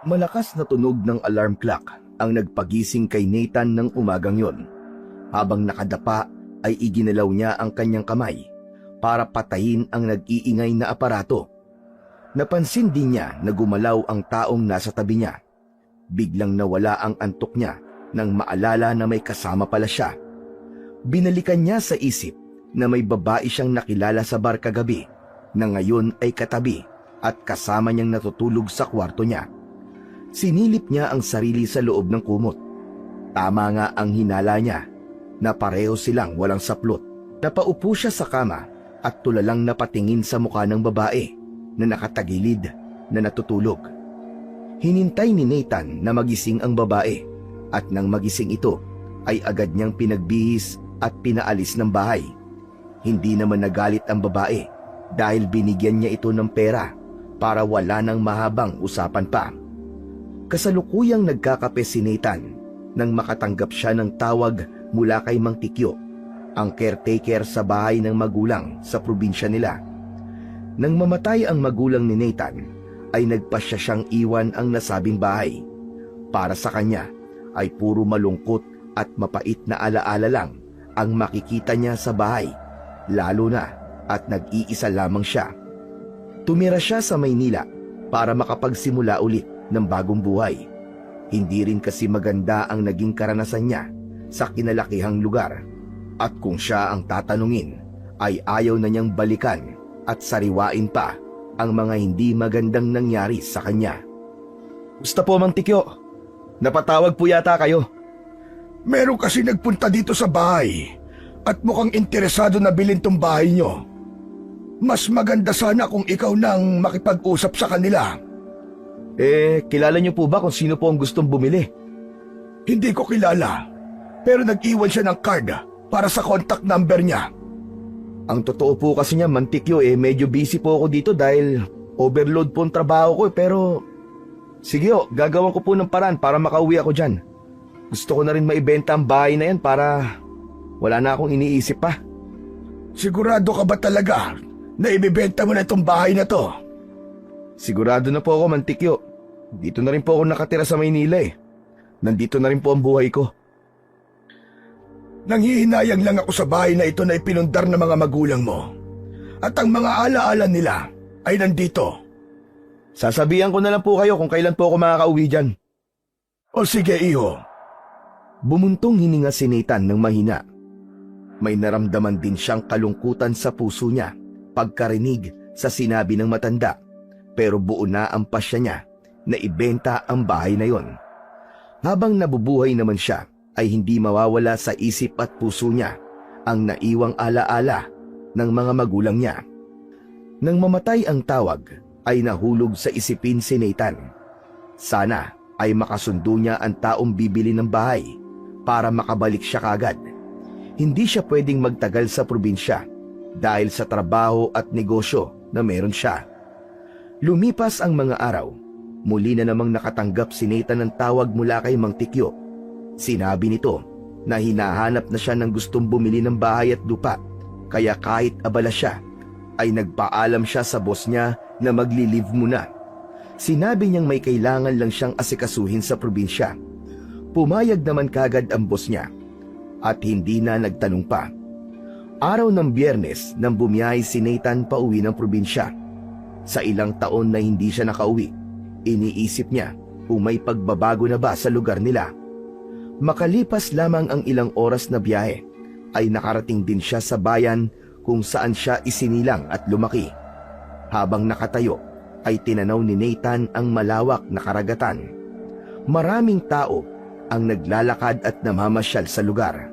Malakas na tunog ng alarm clock ang nagpagising kay Nathan ng umagang yon. Habang nakadapa ay iginalaw niya ang kanyang kamay para patayin ang nag-iingay na aparato. Napansin din niya na gumalaw ang taong nasa tabi niya. Biglang nawala ang antok niya nang maalala na may kasama pala siya. Binalikan niya sa isip na may babae siyang nakilala sa bar kagabi na ngayon ay katabi at kasama niyang natutulog sa kwarto niya. Sinilip niya ang sarili sa loob ng kumot. Tama nga ang hinala niya na pareho silang walang saplot. Napaupo siya sa kama at tulalang napatingin sa mukha ng babae na nakatagilid na natutulog. Hinintay ni Nathan na magising ang babae at nang magising ito ay agad niyang pinagbihis at pinaalis ng bahay. Hindi naman nagalit ang babae dahil binigyan niya ito ng pera para wala nang mahabang usapan pa. Kasalukuyang nagkakape si Nathan nang makatanggap siya ng tawag mula kay Mang Tikyo, ang caretaker sa bahay ng magulang sa probinsya nila. Nang mamatay ang magulang ni Nathan, ay nagpasya siyang iwan ang nasabing bahay. Para sa kanya ay puro malungkot at mapait na alaala lang ang makikita niya sa bahay, lalo na at nag-iisa lamang siya. Tumira siya sa Maynila para makapagsimula ulit ng bagong buhay. Hindi rin kasi maganda ang naging karanasan niya sa kinalakihang lugar. At kung siya ang tatanungin, ay ayaw na niyang balikan at sariwain pa ang mga hindi magandang nangyari sa kanya. Gusto po, Mang Tikyo. Napatawag po yata kayo. Meron kasi nagpunta dito sa bahay at mukhang interesado na bilhin tong bahay nyo. Mas maganda sana kung ikaw nang makipag-usap sa kanila. Kilala niyo po ba kung sino po ang gustong bumili? Hindi ko kilala, pero nag-iwan siya ng card para sa contact number niya. Ang totoo po kasi niya, Mang Tikyo, medyo busy po ako dito dahil overload po ang trabaho ko pero sige gagawin ko po ng paraan para makauwi ako dyan. Gusto ko na rin maibenta ang bahay na yan para wala na akong iniisip pa. Sigurado ka ba talaga na ibibenta mo na itong bahay na to? Sigurado na po ako, Mang Tikyo. Dito na rin po ako nakatira sa Maynila Nandito na rin po ang buhay ko. Nanghihinayang lang ako sa bahay na ito na ipinundar ng mga magulang mo. At ang mga alaala nila ay nandito. Sasabihan ko na lang po kayo kung kailan po ako makakauwi dyan. O sige, iho. Bumuntong hininga si Nathan ng mahina. May naramdaman din siyang kalungkutan sa puso niya pagkarinig sa sinabi ng matanda, pero buo na ang pasya niya na ibenta ang bahay na yon. Habang nabubuhay naman siya, ay hindi mawawala sa isip at puso niya ang naiwang alaala ng mga magulang niya. Nang mamatay ang tawag, ay nahulog sa isipin si Nathan. Sana ay makasundo niya ang taong bibili ng bahay para makabalik siya kagad. Hindi siya pwedeng magtagal sa probinsya dahil sa trabaho at negosyo na meron siya. Lumipas ang mga araw, muli na namang nakatanggap si Nathan ng tawag mula kay Mang Tikyo. Sinabi nito na hinahanap na siya ng gustong bumili ng bahay at lupa, kaya kahit abala siya, ay nagpaalam siya sa boss niya na magli-leave muna. Sinabi niyang may kailangan lang siyang asikasuhin sa probinsya. Pumayag naman kagad ang boss niya at hindi na nagtanong pa. Araw ng Biyernes nang bumiyahe si Nathan pauwi ng probinsya. Sa ilang taon na hindi siya nakauwi, iniisip niya kung may pagbabago na ba sa lugar nila. Makalipas lamang ang ilang oras na biyahe, ay nakarating din siya sa bayan kung saan siya isinilang at lumaki. Habang nakatayo, ay tinanaw ni Nathan ang malawak na karagatan. Maraming tao ang naglalakad at namamasyal sa lugar.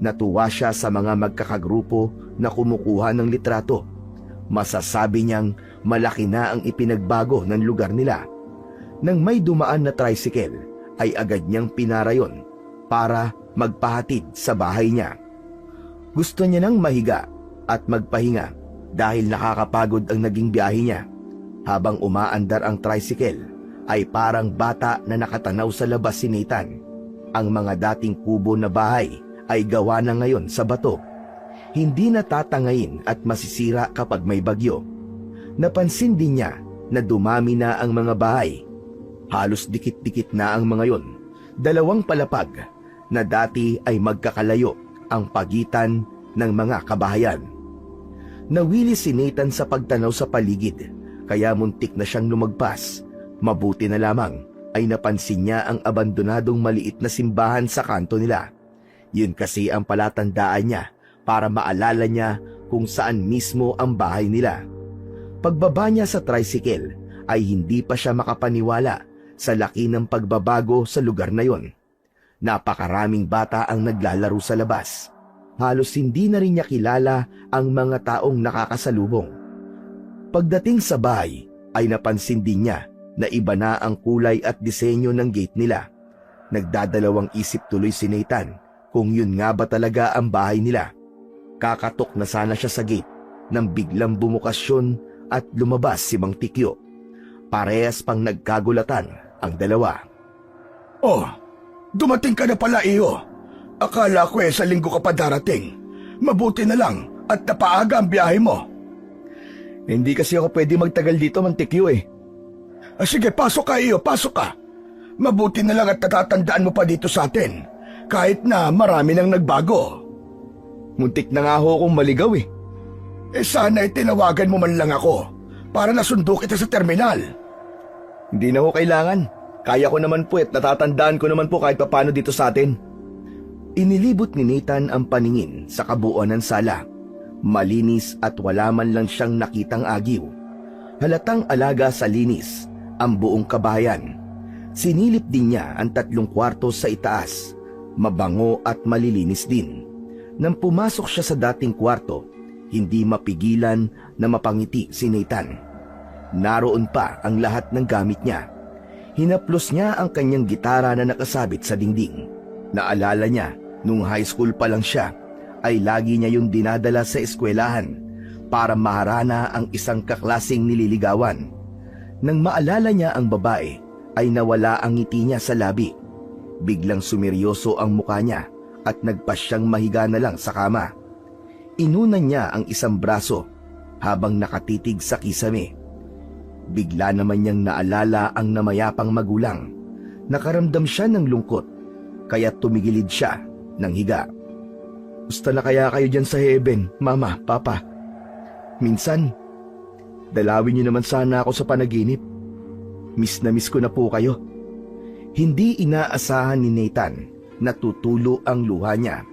Natuwa siya sa mga magkakagrupo na kumukuha ng litrato. Masasabi niyang malaki na ang ipinagbago ng lugar nila. Nang may dumaan na tricycle, ay agad niyang pinarayon para magpahatid sa bahay niya. Gusto niya nang mahiga at magpahinga dahil nakakapagod ang naging biyahe niya. Habang umaandar ang tricycle, ay parang bata na nakatanaw sa labas si Nathan. Ang mga dating kubo na bahay ay gawa na ngayon sa bato. Hindi na tatangayin at masisira kapag may bagyo. Napansin din niya na dumami na ang mga bahay. Halos dikit-dikit na ang mga yon. Dalawang palapag na dati ay magkakalayo ang pagitan ng mga kabahayan. Nawili si Nathan sa pagtanaw sa paligid, kaya muntik na siyang lumagpas. Mabuti na lamang ay napansin niya ang abandonadong maliit na simbahan sa kanto nila. Yun kasi ang palatandaan niya para maalala niya kung saan mismo ang bahay nila. Pagbaba niya sa tricycle ay hindi pa siya makapaniwala sa laki ng pagbabago sa lugar na yon. Napakaraming bata ang naglalaro sa labas. Halos hindi na rin niya kilala ang mga taong nakakasalubong. Pagdating sa bahay ay napansin din niya na iba na ang kulay at disenyo ng gate nila. Nagdadalawang isip tuloy si Nathan kung yun nga ba talaga ang bahay nila. Kakatok na sana siya sa gate nang biglang bumukas yun at lumabas si Mang Tikyo. Parehas pang nagkagulatan ang dalawa. Oh, dumating ka na pala, iyo. Akala ko sa linggo ka pa darating. Mabuti na lang at napaaga ang biyahe mo. Hindi kasi ako pwede magtagal dito, Mang Tikyo Sige, pasok ka, iyo, pasok ka. Mabuti na lang at natatandaan mo pa dito sa atin, kahit na marami nang nagbago. Muntik na nga ho akong maligaw Sana tinawagan mo man lang ako para nasundo kita sa terminal. Hindi na ho kailangan. Kaya ko naman po at natatandaan ko naman po kahit papano dito sa atin. Inilibot ni Nathan ang paningin sa kabuuan ng sala. Malinis at wala man lang siyang nakitang agiw. Halatang alaga sa linis ang buong kabahayan. Sinilip din niya ang 3 kwarto sa itaas. Mabango at malilinis din. Nang pumasok siya sa dating kwarto, hindi mapigilan na mapangiti si Nathan. Naroon pa ang lahat ng gamit niya. Hinaplos niya ang kanyang gitara na nakasabit sa dingding. Naalala niya, nung high school pa lang siya, ay lagi niya yung dinadala sa eskwelahan para maharana ang isang kaklaseng nililigawan. Nang maalala niya ang babae, ay nawala ang ngiti niya sa labi. Biglang sumeryoso ang muka niya at nagpasyang mahiga na lang sa kama. Inunan niya ang isang braso habang nakatitig sa kisame. Bigla naman niyang naalala ang namayapang magulang. Nakaramdam siya ng lungkot, kaya tumigilid siya ng higa. Gusto na kaya kayo dyan sa heaven, Mama, Papa? Minsan, dalawin niyo naman sana ako sa panaginip. Miss na miss ko na po kayo. Hindi inaasahan ni Nathan na tutulo ang luha niya.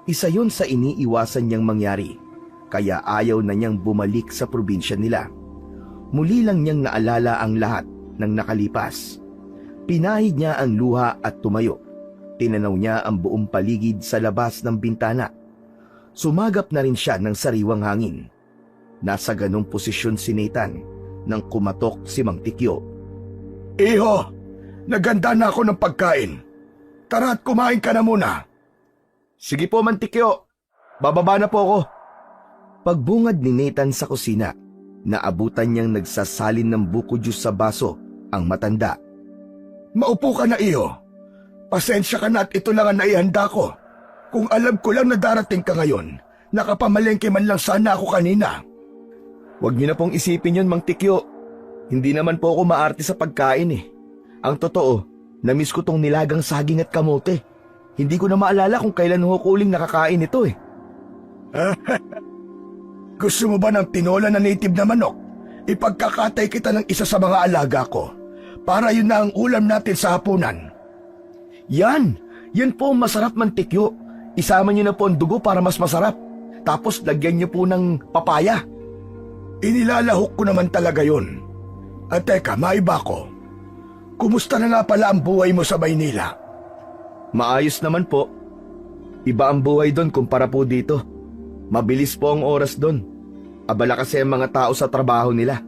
Isa yun sa iniiwasan niyang mangyari, kaya ayaw na niyang bumalik sa probinsya nila. Muli lang niyang naalala ang lahat ng nakalipas. Pinahid niya ang luha at tumayo. Tinanaw niya ang buong paligid sa labas ng bintana. Sumagap na rin siya ng sariwang hangin. Nasa ganong posisyon si Nathan nang kumatok si Mang Tikyo. Iho, naganda na ako ng pagkain. Tara at kumain ka na muna. Sige po, Mang Tikyo. Bababa na po ako. Pagbungad ni Nathan sa kusina, naabutan niyang nagsasalin ng buko juice sa baso ang matanda. Maupo ka na, iyo. Pasensya ka na at ito lang ang naihanda ko. Kung alam ko lang na darating ka ngayon, nakapamalengke man lang sana ako kanina. Huwag niyo na pong isipin yun, Mang Tikyo. Hindi naman po ako maarte sa pagkain Ang totoo, namiss ko tong nilagang saging at kamote. Hindi ko na maalala kung kailan ho ko uling nakakain ito Gusto mo ba ng tinola na native na manok? Ipagkakatay kita ng isa sa mga alaga ko para yun na ang ulam natin sa hapunan. Yan po ang masarap, Mang Tikyo. Isama niyo na po ang dugo para mas masarap. Tapos lagyan niyo po ng papaya. Inilalahok ko naman talaga yun. At teka, maiba ko. Kumusta na nga pala ang buhay mo sa Maynila? Maayos naman po. Iba ang buhay doon kumpara po dito. Mabilis po ang oras doon. Abala kasi ang mga tao sa trabaho nila.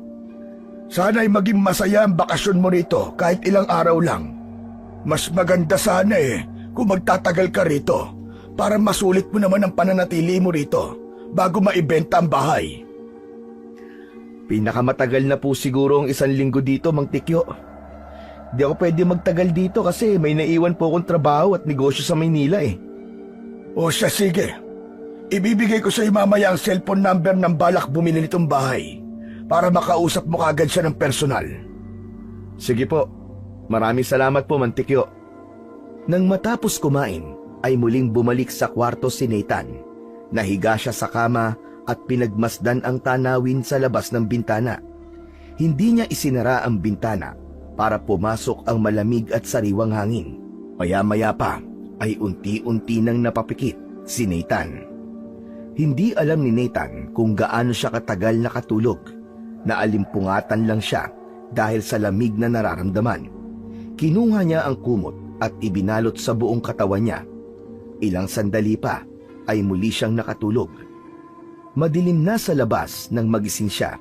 Sana'y maging masaya ang bakasyon mo rito kahit ilang araw lang. Mas maganda sana kung magtatagal ka rito para masulit mo naman ang pananatili mo rito bago maibenta ang bahay. Pinakamatagal na po siguro ang 1 linggo dito, Mang Tikyo. Di ako pwede magtagal dito kasi may naiwan po akong trabaho at negosyo sa Maynila O siya, sige. Ibibigay ko sa iyo mamaya ang cellphone number ng balak bumili nitong bahay para makausap mo kaagad siya ng personal. Sige po. Maraming salamat po, Mantikyo. Nang matapos kumain, ay muling bumalik sa kwarto si Nathan. Nahiga siya sa kama at pinagmasdan ang tanawin sa labas ng bintana. Hindi niya isinara ang bintana para pumasok ang malamig at sariwang hangin. Maya-maya pa ay unti-unti nang napapikit si Nathan. Hindi alam ni Nathan kung gaano siya katagal nakatulog. Naalimpungatan lang siya dahil sa lamig na nararamdaman. Kinuha niya ang kumot at ibinalot sa buong katawan niya. Ilang sandali pa ay muli siyang nakatulog. Madilim na sa labas nang magising siya.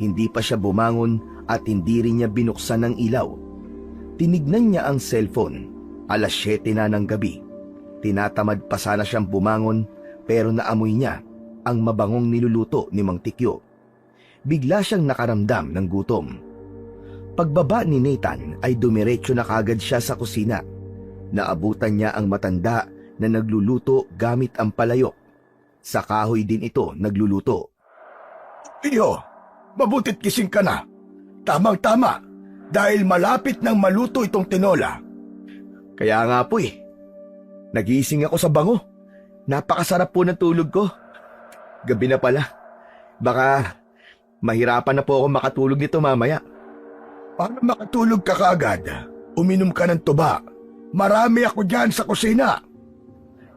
Hindi pa siya bumangon at hindi rin niya binuksan ang ilaw. Tinignan niya ang cellphone. 7:00 na ng gabi. Tinatamad pa sana siyang bumangon pero naamoy niya ang mabangong niluluto ni Mang Tikyo. Bigla siyang nakaramdam ng gutom. Pagbaba ni Nathan ay dumiretso na kagad siya sa kusina. Naabutan niya ang matanda na nagluluto gamit ang palayok. Sa kahoy din ito nagluluto. Iyo, mabutit gising ka na. Tamang-tama, dahil malapit nang maluto itong tinola. Kaya nga po nagising ako sa bango. Napakasarap po ng tulog ko. Gabi na pala. Baka mahirapan na po ako makatulog nito mamaya. Para makatulog ka kaagad, uminom ka ng tuba. Marami ako dyan sa kusina.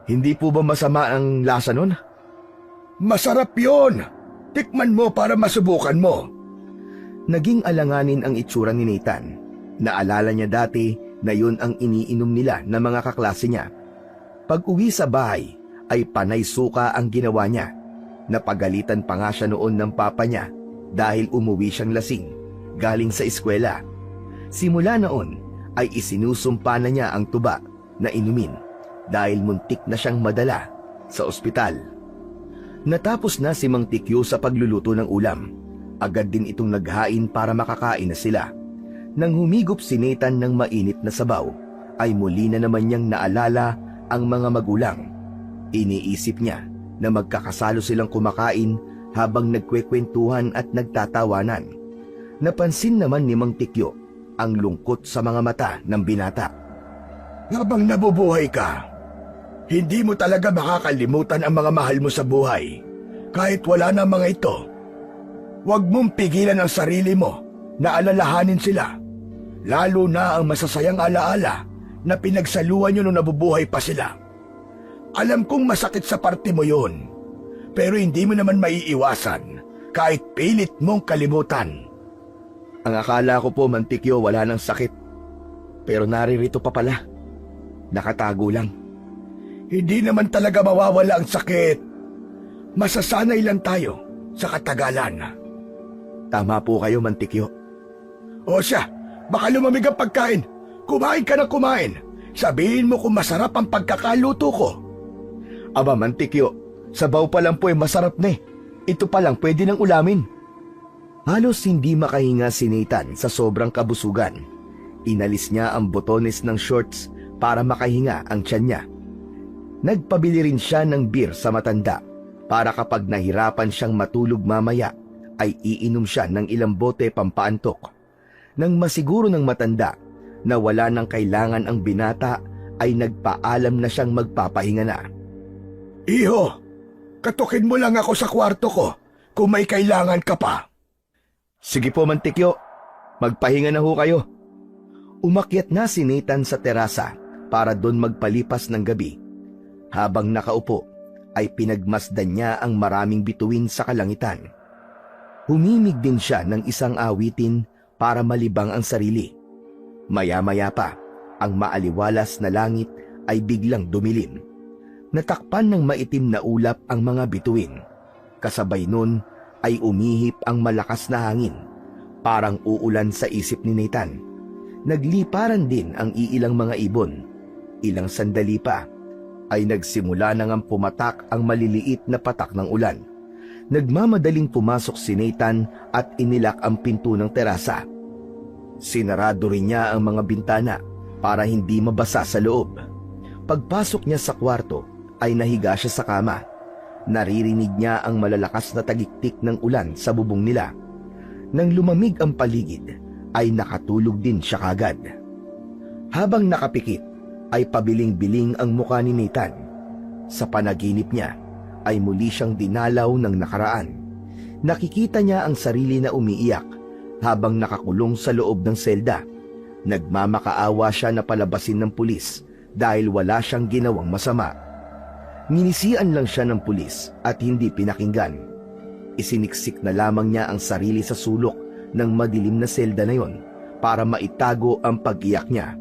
Hindi po ba masama ang lasa nun? Masarap yon. Tikman mo para masubukan mo. Naging alanganin ang itsura ni Nathan. Naalala niya dati na yun ang iniinom nila ng mga kaklase niya. Pag uwi sa bahay, ay panay suka ang ginawa niya. Napagalitan pa nga siya noon ng papa niya dahil umuwi siyang lasing galing sa eskwela. Simula noon ay isinusumpa na niya ang tuba na inumin dahil muntik na siyang madala sa ospital. Natapos na si Mang Tikyo sa pagluluto ng ulam. Agad din itong naghain para makakain na sila. Nang humigop si Nathan ng mainit na sabaw, ay muli na naman niyang naalala ang mga magulang. Iniisip niya na magkakasalo silang kumakain habang nagkwekwentuhan at nagtatawanan. Napansin naman ni Mang Tikyo ang lungkot sa mga mata ng binata. Habang nabubuhay ka, hindi mo talaga makakalimutan ang mga mahal mo sa buhay. Kahit wala na mga ito, huwag mong pigilan ang sarili mo na alalahanin sila. Lalo na ang masasayang alaala na pinagsaluhan nyo nung nabubuhay pa sila. Alam kong masakit sa parte mo yun, pero hindi mo naman maiiwasan kahit pilit mong kalimutan. Ang akala ko po, Mang Tikyo, wala nang sakit. Pero naririto pa pala. Nakatago lang. Hindi naman talaga mawawala ang sakit. Masasanay lang tayo sa katagalan. Tama po kayo, Mang Tikyo. O siya, baka lumamig ang pagkain. Kumain ka na kumain. Sabihin mo kung masarap ang pagkakaluto ko. Aba, Mang Tikyo, sabaw pa lang po masarap na eh. Ito pa lang pwede nang ulamin. Halos hindi makahinga si Nathan sa sobrang kabusugan. Inalis niya ang botones ng shorts para makahinga ang tiyan niya. Nagpabili rin siya ng beer sa matanda para kapag nahirapan siyang matulog mamaya ay iinom siya ng ilang bote pampaantok. Nang masiguro ng matanda na wala nang kailangan ang binata ay nagpaalam na siyang magpapahinga na. Iho, katukin mo lang ako sa kwarto ko kung may kailangan ka pa. Sige po, Mang Tikyo. Magpahinga na ho kayo. Umakyat na si Nathan sa terasa para doon magpalipas ng gabi. Habang nakaupo, ay pinagmasdan niya ang maraming bituin sa kalangitan. Humimig din siya ng isang awitin para malibang ang sarili. Maya-maya pa, ang maaliwalas na langit ay biglang dumilim. Natakpan ng maitim na ulap ang mga bituin. Kasabay nun ay umihip ang malakas na hangin, parang uulan sa isip ni Nathan. Nagliparan din ang iilang mga ibon. Ilang sandali pa, ay nagsimula na ngang pumatak ang maliliit na patak ng ulan. Nagmamadaling pumasok si Nathan at inilak ang pinto ng terasa. Sinarado rin niya ang mga bintana para hindi mabasa sa loob. Pagpasok niya sa kwarto, ay nahiga siya sa kama. Naririnig niya ang malalakas na tagiktik ng ulan sa bubong nila. Nang lumamig ang paligid, ay nakatulog din siya kagad. Habang nakapikit, ay pabiling-biling ang mukha ni Nathan. Sa panaginip niya, ay muli siyang dinalaw ng nakaraan. Nakikita niya ang sarili na umiiyak habang nakakulong sa loob ng selda. Nagmamakaawa siya na palabasin ng pulis dahil wala siyang ginawang masama. Ninisian lang siya ng pulis at hindi pinakinggan. Isiniksik na lamang niya ang sarili sa sulok ng madilim na selda na yon para maitago ang pag-iyak niya.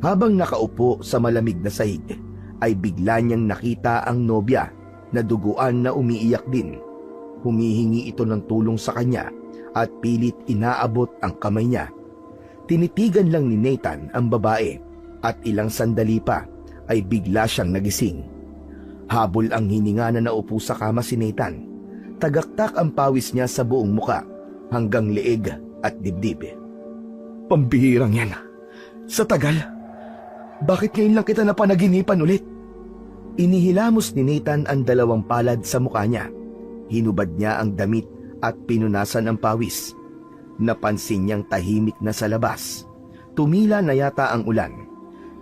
Habang nakaupo sa malamig na sahig, ay bigla niyang nakita ang nobya na duguan na umiiyak din. Humihingi ito ng tulong sa kanya at pilit inaabot ang kamay niya. Tinitigan lang ni Nathan ang babae at ilang sandali pa ay bigla siyang nagising. Habol ang hininga na naupo sa kama si Nathan. Tagaktak ang pawis niya sa buong muka hanggang leeg at dibdib. Pambihirang yan. Sa tagal. Bakit ngayon lang kita napanaginipan ulit? Inihilamos ni Nathan ang dalawang palad sa mukha niya. Hinubad niya ang damit at pinunasan ang pawis. Napansin niyang tahimik na sa labas. Tumila na yata ang ulan.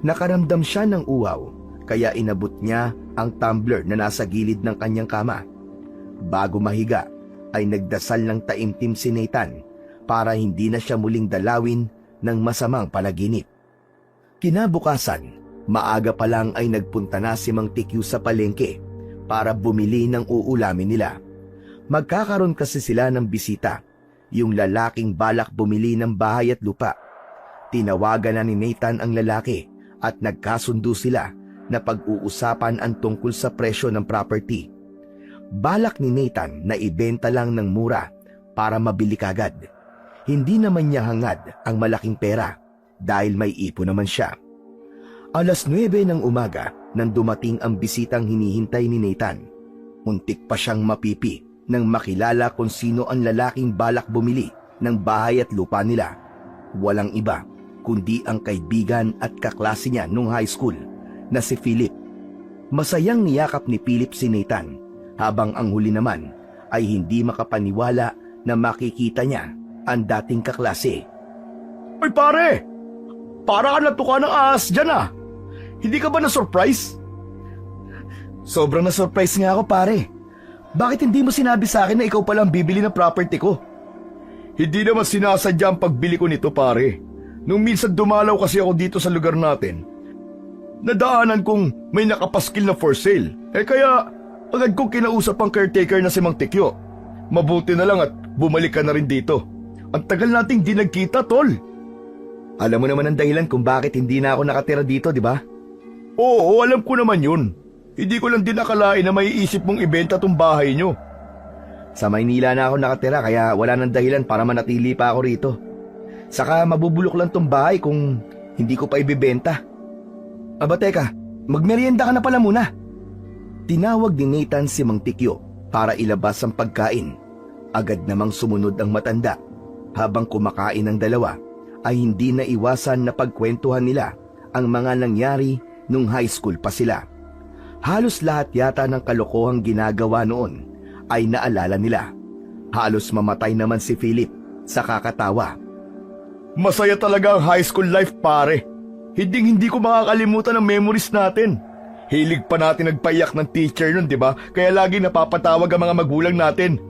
Nakaramdam siya ng uwaw, kaya inabot niya ang tumbler na nasa gilid ng kanyang kama. Bago mahiga, ay nagdasal ng taimtim si Nathan para hindi na siya muling dalawin ng masamang panaginip. Kinabukasan, maaga pa lang ay nagpunta na si Mang Tikyu sa palengke para bumili ng uulamin nila. Magkakaroon kasi sila ng bisita, yung lalaking balak bumili ng bahay at lupa. Tinawagan na ni Nathan ang lalaki at nagkasundo sila na pag-uusapan ang tungkol sa presyo ng property. Balak ni Nathan na ibenta lang ng mura para mabili kagad. Hindi naman niya hangad ang malaking pera dahil may ipon naman siya. 9:00 ng umaga nang dumating ang bisitang hinihintay ni Nathan. Muntik pa siyang mapipi nang makilala kung sino ang lalaking balak bumili ng bahay at lupa nila. Walang iba kundi ang kaibigan at kaklase niya nung high school na si Philip. Masayang niyakap ni Philip si Nathan habang ang huli naman ay hindi makapaniwala na makikita niya ang dating kaklase. Ay pare! Para ka natuka ng ahas dyan ah! Hindi ka ba na-surprise? Sobrang na-surprise nga ako pare. Bakit hindi mo sinabi sa akin na ikaw pala ang bibili ng property ko? Hindi naman sinasadya ang pagbili ko nito pare. Nung minsan dumalaw kasi ako dito sa lugar natin, nadaanan kong may nakapaskil na for sale. Kaya agad kong kinausap ang caretaker na si Mang Tikyo. Mabuti na lang at bumalik ka na rin dito. Ang tagal nating di nagkita, tol. Alam mo naman ang dahilan kung bakit hindi na ako nakatira dito, di ba? Oo, alam ko naman yun. Hindi ko lang din akalain na may isip mong ibenta tong bahay nyo. Sa Maynila na ako nakatira kaya wala nang dahilan para manatili pa ako rito. Saka mabubulok lang tong bahay kung hindi ko pa ibibenta. Aba teka, magmerienda ka na pala muna. Tinawag ni Nathan si Mang Tikyo para ilabas ang pagkain. Agad namang sumunod ang matanda. Habang kumakain ang dalawa, ay hindi na iwasan na pagkwentuhan nila ang mga nangyari nung high school pa sila. Halos lahat yata ng kalokohang ginagawa noon ay naalala nila. Halos mamatay naman si Philip sa kakatawa. Masaya talaga ang high school life pare. Hindi ko makakalimutan ang memories natin. Hilig pa natin nagpaiyak ng teacher nun, di ba? Kaya lagi napapatawag ang mga magulang natin.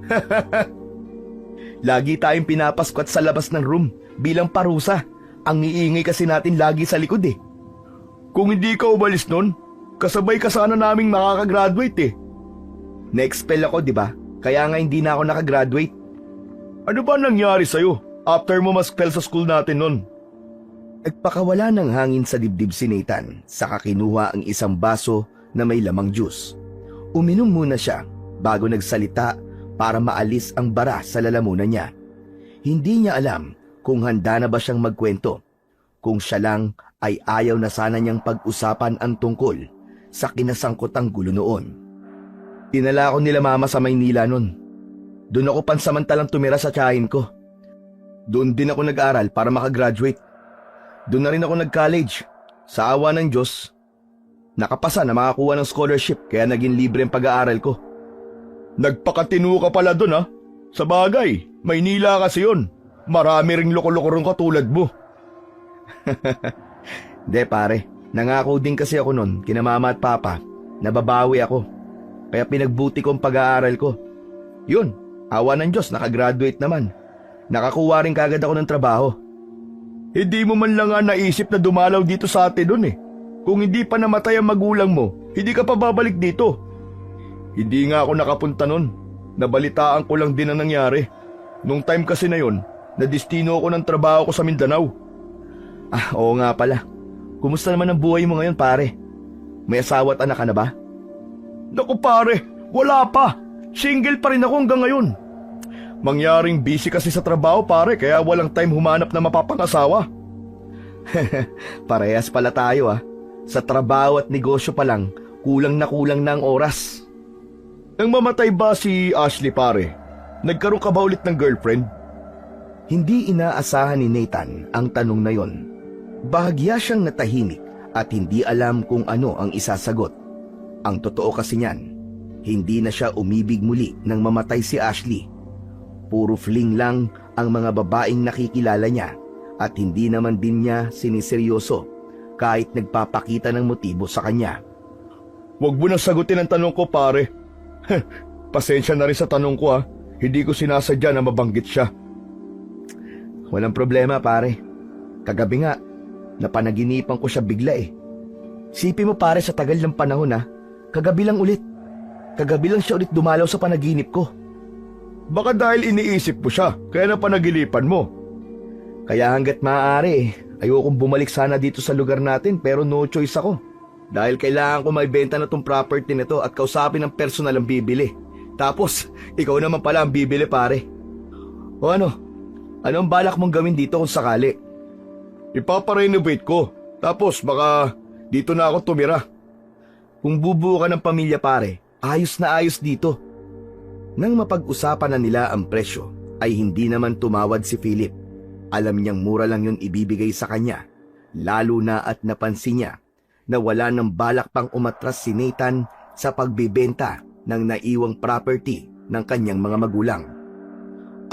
Lagi tayong pinapaskwat sa labas ng room bilang parusa. Ang iingay kasi natin lagi sa likod eh. Kung hindi ka umalis nun, kasabay ka sana naming makakagraduate eh. Na-expel ako, di ba? Kaya nga hindi na ako nakagraduate. Ano ba nangyari sa'yo after mo ma-expel sa school natin nun? Nagpakawala ng hangin sa dibdib si Nathan, saka kinuha ang isang baso na may lamang juice. Uminom muna siya bago nagsalita para maalis ang bara sa lalamunan niya. Hindi niya alam kung handa na ba siyang magkwento. Kung siya lang ay ayaw na sana niyang pag-usapan ang tungkol sa kinasangkotang gulo noon. Tinala ako nila mama sa Maynila noon. Doon ako pansamantalang tumira sa tiyahin ko. Doon din ako nag-aral para makagraduate. Doon na rin ako nag-college. Sa awa ng Diyos, nakapasa na makakuha ng scholarship kaya naging libre ang pag-aaral ko. Nagpakatino ka pala doon ha? Sa bagay, Maynila kasi yun. Marami ring loko-loko rin katulad mo. Hindi pare, nangako din kasi ako nun kina mama at papa na babawi ako. Kaya pinagbuti ko ang pag-aaral ko. Yun, awa ng Diyos, nakagraduate naman. Nakakuha rin kagad ako ng trabaho. Hindi mo man lang nga naisip na dumalaw dito sa atin nun eh. Kung hindi pa namatay ang magulang mo, hindi ka pa babalik dito. Hindi nga ako nakapunta nun. Nabalitaan ko lang din ang nangyari. Nung time kasi na yun, nadistino ako ng trabaho ko sa Mindanao. Oo nga pala. Kumusta naman ang buhay mo ngayon pare? May asawa at anak ka na ba? Naku pare, wala pa. Single pa rin ako hanggang ngayon. Mangyaring busy kasi sa trabaho pare, kaya walang time humanap na mapapangasawa. Parehas pala tayo ah. Sa trabaho at negosyo pa lang, kulang na ang oras. Nang mamatay ba si Ashley pare, nagkaroon ka ba ulit ng girlfriend? Hindi inaasahan ni Nathan ang tanong na yon. Bahagya siyang natahimik at hindi alam kung ano ang isasagot. Ang totoo kasi niyan, hindi na siya umibig muli nang mamatay si Ashley. Puro fling lang ang mga babaeng nakikilala niya at hindi naman din niya siniseryoso kahit nagpapakita ng motibo sa kanya. Huwag mo nang sagutin ang tanong ko pare. Pasensya na rin sa tanong ko ha. Hindi ko sinasadya na mabanggit siya. Walang problema pare. Kagabi nga, napanaginipan ko siya bigla eh. Sipi mo pare sa tagal ng panahon ha. Kagabi lang ulit. Kagabi lang siya ulit dumalaw sa panaginip ko. Baka dahil iniisip mo siya, kaya napanaginipan mo. Kaya hanggat maaari eh, ayokong bumalik sana dito sa lugar natin pero no choice ako. Dahil kailangan ko may benta na tong property na to at kausapin ng personal ang bibili. Tapos, ikaw naman pala ang bibili pare. O ano? Ano ang balak mong gawin dito kung sakali? Ipaparenovate ko. Tapos baka dito na ako tumira. Kung bubuo ka ng pamilya pare, ayos na ayos dito. Nang mapag-usapan na nila ang presyo, ay hindi naman tumawad si Philip. Alam niyang mura lang yun ibibigay sa kanya, lalo na at napansin niya na wala ng balak pang umatras si Nathan sa pagbibenta ng naiwang property ng kanyang mga magulang.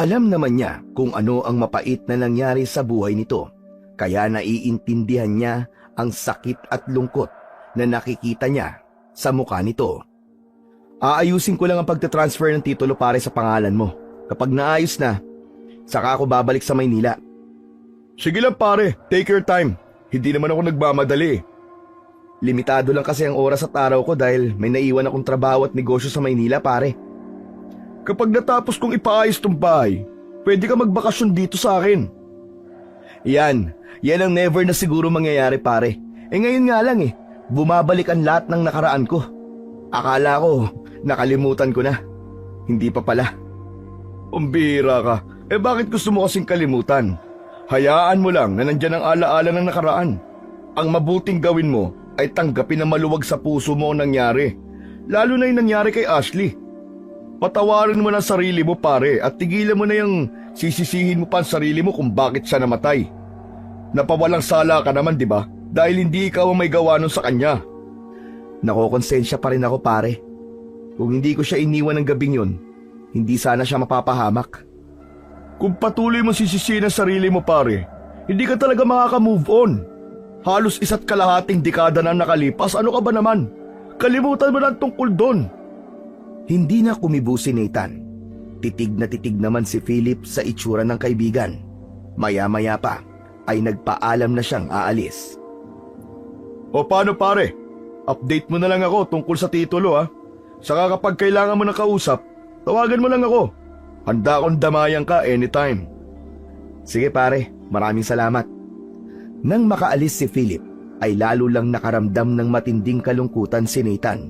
Alam naman niya kung ano ang mapait na nangyari sa buhay nito, kaya naiintindihan niya ang sakit at lungkot na nakikita niya sa mukha nito. Aayusin ko lang ang pagtatransfer ng titulo pare sa pangalan mo. Kapag naayos na, saka ako babalik sa Maynila. Sige lang pare, take your time. Hindi naman ako nagmamadali. Limitado lang kasi ang oras at araw ko dahil may naiwan akong trabaho at negosyo sa Maynila pare. Kapag natapos kong ipaayos tong bahay, pwede ka magbakasyon dito sa akin. Yan ang never na siguro mangyayari pare. Ngayon nga lang bumabalik ang lahat ng nakaraan ko. Akala ko, nakalimutan ko na. Hindi pa pala. Umbira ka. Bakit gusto mo kasing kalimutan? Hayaan mo lang na nandyan ang alaala ng nakaraan. Ang mabuting gawin mo ay tanggapin na maluwag sa puso mo ang nangyari. Lalo na yung nangyari kay Ashley. Patawarin mo na sarili mo pare at tigilan mo na yung sisisihin mo pa ang sarili mo kung bakit siya namatay. Napawalang sala ka naman di ba? Dahil hindi ikaw ang may gawa nun sa kanya. Nakokonsensya pa rin ako pare. Kung hindi ko siya iniwan ng gabing yun, hindi sana siya mapapahamak. Kung patuloy mo sisisihin ang sarili mo pare, hindi ka talaga makaka-move on. Halos 1.5 dekada na nakalipas, ano ka ba naman? Kalimutan mo na tungkol doon. Hindi na kumibo si Nathan. Titig na titig naman si Philip sa itsura ng kaibigan. Maya-maya pa ay nagpaalam na siyang aalis. O paano pare? Update mo na lang ako tungkol sa titulo ha. Saka kapag kailangan mo ng kausap, tawagan mo lang ako. Handa akong damayan ka anytime. Sige pare, maraming salamat. Nang makaalis si Philip, ay lalo lang nakaramdam ng matinding kalungkutan si Nathan.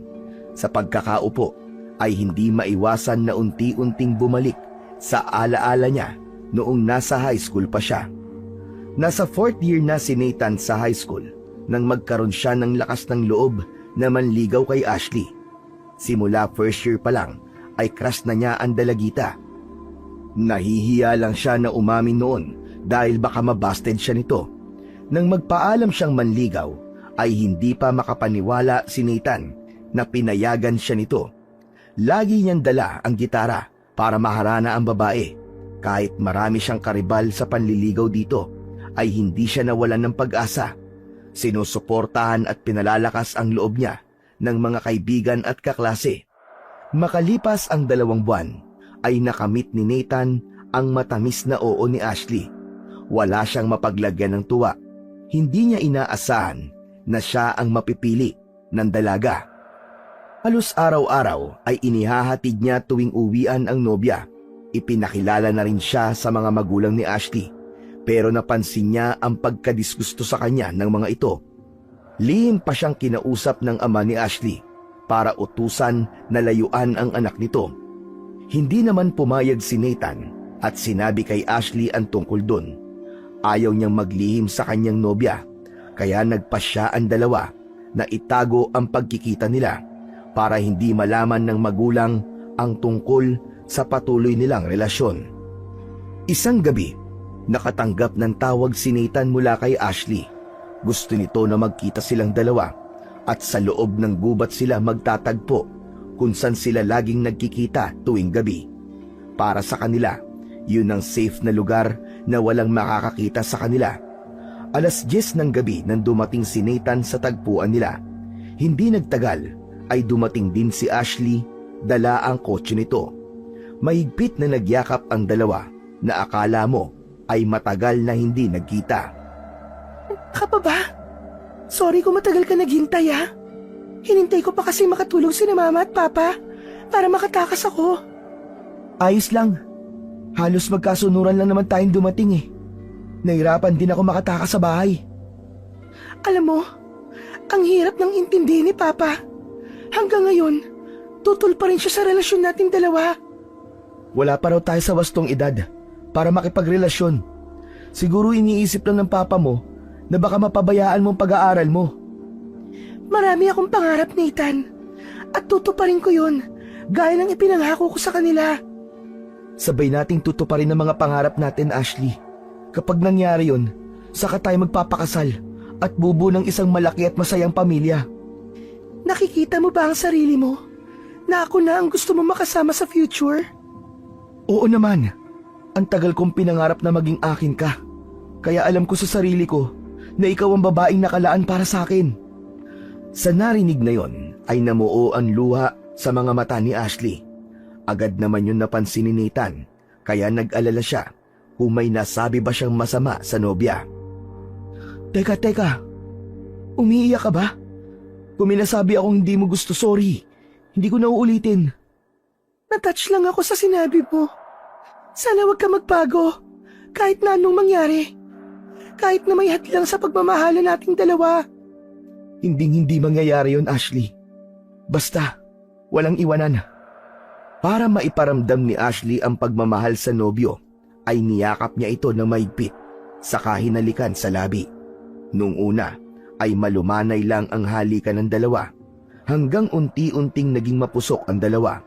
Sa pagkakaupo, ay hindi maiwasan na unti-unting bumalik sa alaala niya noong nasa high school pa siya. Nasa 4th year na si Nathan sa high school nang magkaroon siya ng lakas ng loob na manligaw kay Ashley. Simula 1st year pa lang ay crush na niya ang dalagita. Nahihiya lang siya na umamin noon dahil baka mabasted siya nito. Nang magpaalam siyang manligaw ay hindi pa makapaniwala si Nathan na pinayagan siya nito. Lagi niyang dala ang gitara para maharana ang babae. Kahit marami siyang karibal sa panliligaw dito ay hindi siya nawalan ng pag-asa. Sinusuportahan at pinalalakas ang loob niya ng mga kaibigan at kaklase. Makalipas ang 2 buwan, ay nakamit ni Nathan ang matamis na oo ni Ashley. Wala siyang mapaglagyan ng tuwa. Hindi niya inaasahan na siya ang mapipili ng dalaga. Halos araw-araw ay inihahatid niya tuwing uwian ang nobya. Ipinakilala na rin siya sa mga magulang ni Ashley, pero napansin niya ang pagkadisgusto sa kanya ng mga ito. Lihim pa siyang kinausap ng ama ni Ashley para utusan na layuan ang anak nito. Hindi naman pumayag si Nathan at sinabi kay Ashley ang tungkol doon. Ayaw niyang maglihim sa kanyang nobya, kaya nagpasya ang dalawa na itago ang pagkikita nila para hindi malaman ng magulang ang tungkol sa patuloy nilang relasyon. Isang gabi, nakatanggap ng tawag si Nathan mula kay Ashley. Gusto nito na magkita silang dalawa at sa loob ng gubat sila magtatagpo kung saan sila laging nagkikita tuwing gabi. Para sa kanila, yun ang safe na lugar na walang makakakita sa kanila. 10:00 ng gabi nang dumating si Nathan sa tagpuan nila. Hindi nagtagal ay dumating din si Ashley, dala ang kotse nito. Mahigpit na nagyakap ang dalawa na akala mo ay matagal na hindi nagkita. Ka pa ba? Sorry kung matagal ka naghintay ha. Hinintay ko pa kasi makatulong si mama at papa para makatakas ako. Ayos lang. Halos magkasunuran lang naman tayong dumating eh. Nahirapan din ako makatakas sa bahay. Alam mo, ang hirap ng intindihin ni papa. Hanggang ngayon, tutol pa rin siya sa relasyon nating dalawa. Wala pa raw tayo sa wastong edad para makipagrelasyon. Siguro iniisip lang ng papa mo na baka mapabayaan mong pag-aaral mo. Marami akong pangarap, Nathan. At tutuparin ko yun, gaya ng ipinangako ko sa kanila. Sabay nating tutuparin ang mga pangarap natin, Ashley. Kapag nangyari yun, saka tayo magpapakasal at bubuo ng isang malaki at masayang pamilya. Nakikita mo ba ang sarili mo? Na ako na ang gusto mo makasama sa future? Oo naman. Ang tagal kong pinangarap na maging akin ka. Kaya alam ko sa sarili ko na ikaw ang babaeng nakalaan para sa akin. Sa narinig na yon ay namuo ang luha sa mga mata ni Ashley. Agad naman yun napansin ni Nathan, kaya nag-alala siya kung may nasabi ba siyang masama sa nobya. Teka, umiiyak ka ba? Kung may nasabi akong hindi mo gusto, sorry. Hindi ko na uulitin. Natouch lang ako sa sinabi mo. Sana wag ka magbago, kahit na anong mangyari. Kahit na may hadlang sa pagmamahalan nating dalawa. Hindi mangyayari yun, Ashley. Basta, walang iwanan. Para maiparamdam ni Ashley ang pagmamahal sa nobyo, ay niyakap niya ito ng mahigpit, saka hinalikan sa labi. Nung una, ay malumanay lang ang halikan ng dalawa, hanggang unti-unting naging mapusok ang dalawa.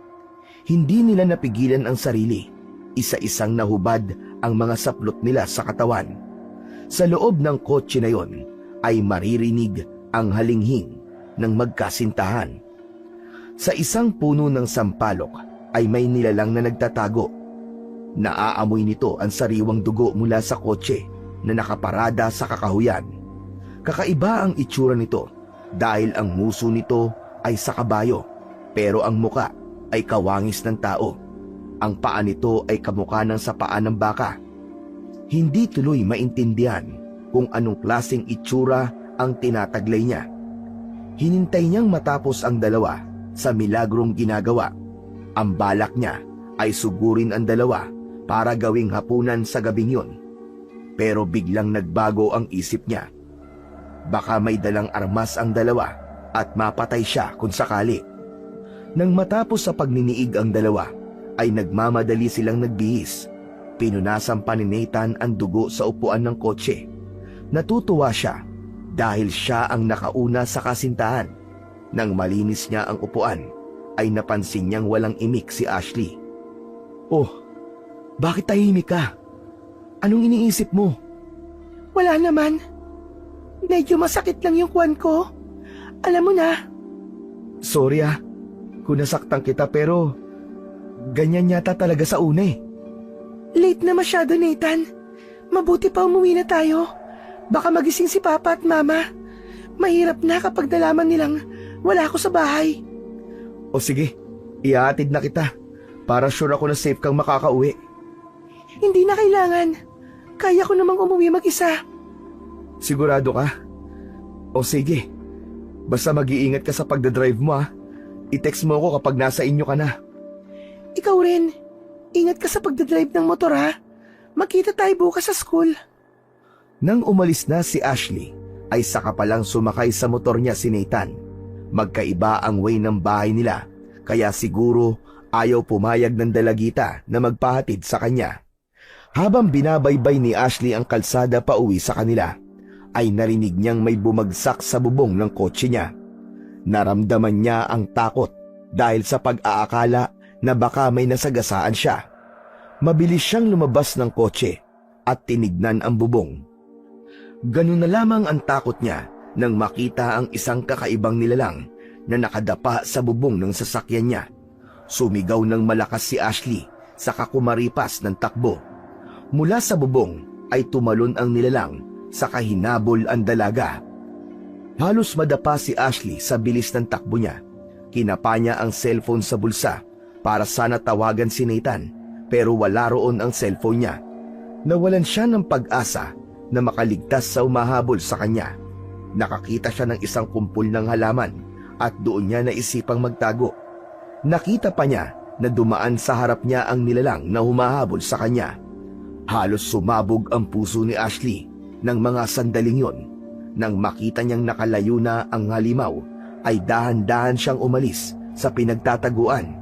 Hindi nila napigilan ang sarili, isa-isang nahubad ang mga saplot nila sa katawan. Sa loob ng kotse na yon ay maririnig ang halinghing ng magkasintahan. Sa isang puno ng sampalok ay may nilalang na nagtatago. Naaamoy nito ang sariwang dugo mula sa kotse na nakaparada sa kakahuyan. Kakaiba ang itsura nito dahil ang muso nito ay sa kabayo, pero ang muka ay kawangis ng tao. Ang paa nito ay kamukha ng sa paa ng baka. Hindi tuloy maintindihan kung anong klaseng itsura ang tinataglay niya. Hinintay niyang matapos ang dalawa sa milagrong ginagawa. Ang balak niya ay sugurin ang dalawa para gawing hapunan sa gabing yun. Pero biglang nagbago ang isip niya. Baka may dalang armas ang dalawa at mapatay siya kung sakali. Nang matapos sa pagniniig ang dalawa, ay nagmamadali silang nagbihis. Pinunasan pa ni Nathan ang dugo sa upuan ng kotse. Natutuwa siya dahil siya ang nakauna sa kasintahan. Nang malinis niya ang upuan, ay napansin niyang walang imik si Ashley. Oh, bakit tahimik ka? Anong iniisip mo? Wala naman. Medyo masakit lang yung kwan ko. Alam mo na. Sorry kung nasaktan kita, pero ganyan yata talaga sa una eh. Late na masyado, Nathan. Mabuti pa umuwi na tayo. Baka magising si Papa at Mama. Mahirap na kapag nalaman nilang wala ako sa bahay. O sige, ihahatid na kita para sure ako na safe kang makakauwi. Hindi na kailangan. Kaya ko namang umuwi mag-isa. Sigurado ka? O sige, basta mag-iingat ka sa pagdadrive mo ha. I-text mo ako kapag nasa inyo ka na. Ikaw rin. Ingat ka sa pagdadrive ng motor ha. Makita tayo bukas sa school. Nang umalis na si Ashley, ay saka palang sumakay sa motor niya si Nathan. Magkaiba ang way ng bahay nila, kaya siguro ayaw pumayag ng dalagita na magpahatid sa kanya. Habang binabaybay ni Ashley ang kalsada pauwi sa kanila, ay narinig niyang may bumagsak sa bubong ng kotse niya. Naramdaman niya ang takot dahil sa pag-aakala na baka may nasagasaan siya. Mabilis siyang lumabas ng kotse at tinignan ang bubong. Ganun na lamang ang takot niya nang makita ang isang kakaibang nilalang na nakadapa sa bubong ng sasakyan niya. Sumigaw ng malakas si Ashley saka kumaripas ng takbo. Mula sa bubong ay tumalon ang nilalang saka hinabol ang dalaga. Halos madapa si Ashley sa bilis ng takbo niya. Kinapa niya ang cellphone sa bulsa para sana tawagan si Nathan, pero wala roon ang cellphone niya. Nawalan siya ng pag-asa na makaligtas sa umahabol sa kanya. Nakakita siya ng isang kumpol ng halaman at doon niya naisipang magtago. Nakita pa niya na dumaan sa harap niya ang nilalang na humahabol sa kanya. Halos sumabog ang puso ni Ashley ng mga sandaling yon. Nang makita niyang nakalayo na ang halimaw, ay dahan-dahan siyang umalis sa pinagtataguan.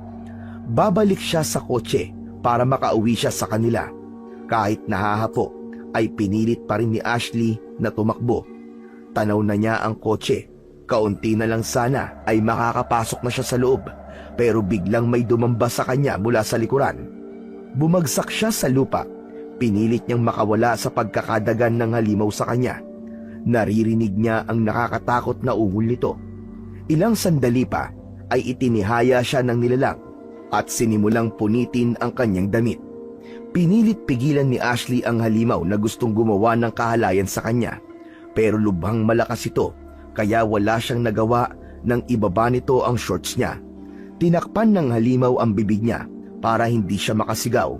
Babalik siya sa kotse para makauwi siya sa kanila. Kahit nahahapo, ay pinilit pa rin ni Ashley na tumakbo. Tanaw na niya ang kotse. Kaunti na lang sana ay makakapasok na siya sa loob, pero biglang may dumamba sa kanya mula sa likuran. Bumagsak siya sa lupa. Pinilit niyang makawala sa pagkakadagan ng halimaw sa kanya. Naririnig niya ang nakakatakot na ungol nito. Ilang sandali pa ay itinihaya siya ng nilalang at sinimulang punitin ang kanyang damit. Pinilit pigilan ni Ashley ang halimaw na gustong gumawa ng kahalayan sa kanya, pero lubhang malakas ito kaya wala siyang nagawa nang ibaba nito ang shorts niya. Tinakpan ng halimaw ang bibig niya para hindi siya makasigaw.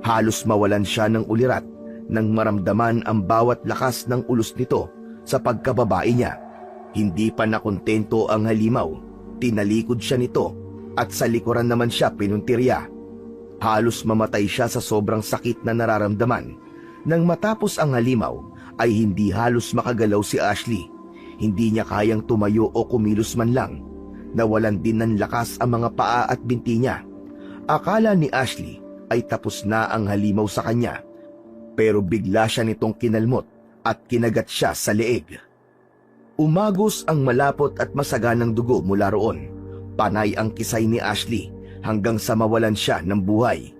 Halos mawalan siya ng ulirat nang maramdaman ang bawat lakas ng ulos nito sa pagkababae niya. Hindi pa nakontento ang halimaw, tinalikod siya nito at sa likuran naman siya pinuntirya. Halos mamatay siya sa sobrang sakit na nararamdaman. Nang matapos ang halimaw ay hindi halos makagalaw si Ashley. Hindi niya kayang tumayo o kumilos man lang. Nawalan din ng lakas ang mga paa at binti niya. Akala ni Ashley ay tapos na ang halimaw sa kanya, pero bigla siya nitong kinalmot at kinagat siya sa leeg. Umagos ang malapot at masaganang dugo mula roon. Panay ang kisay ni Ashley hanggang sa mawalan siya ng buhay.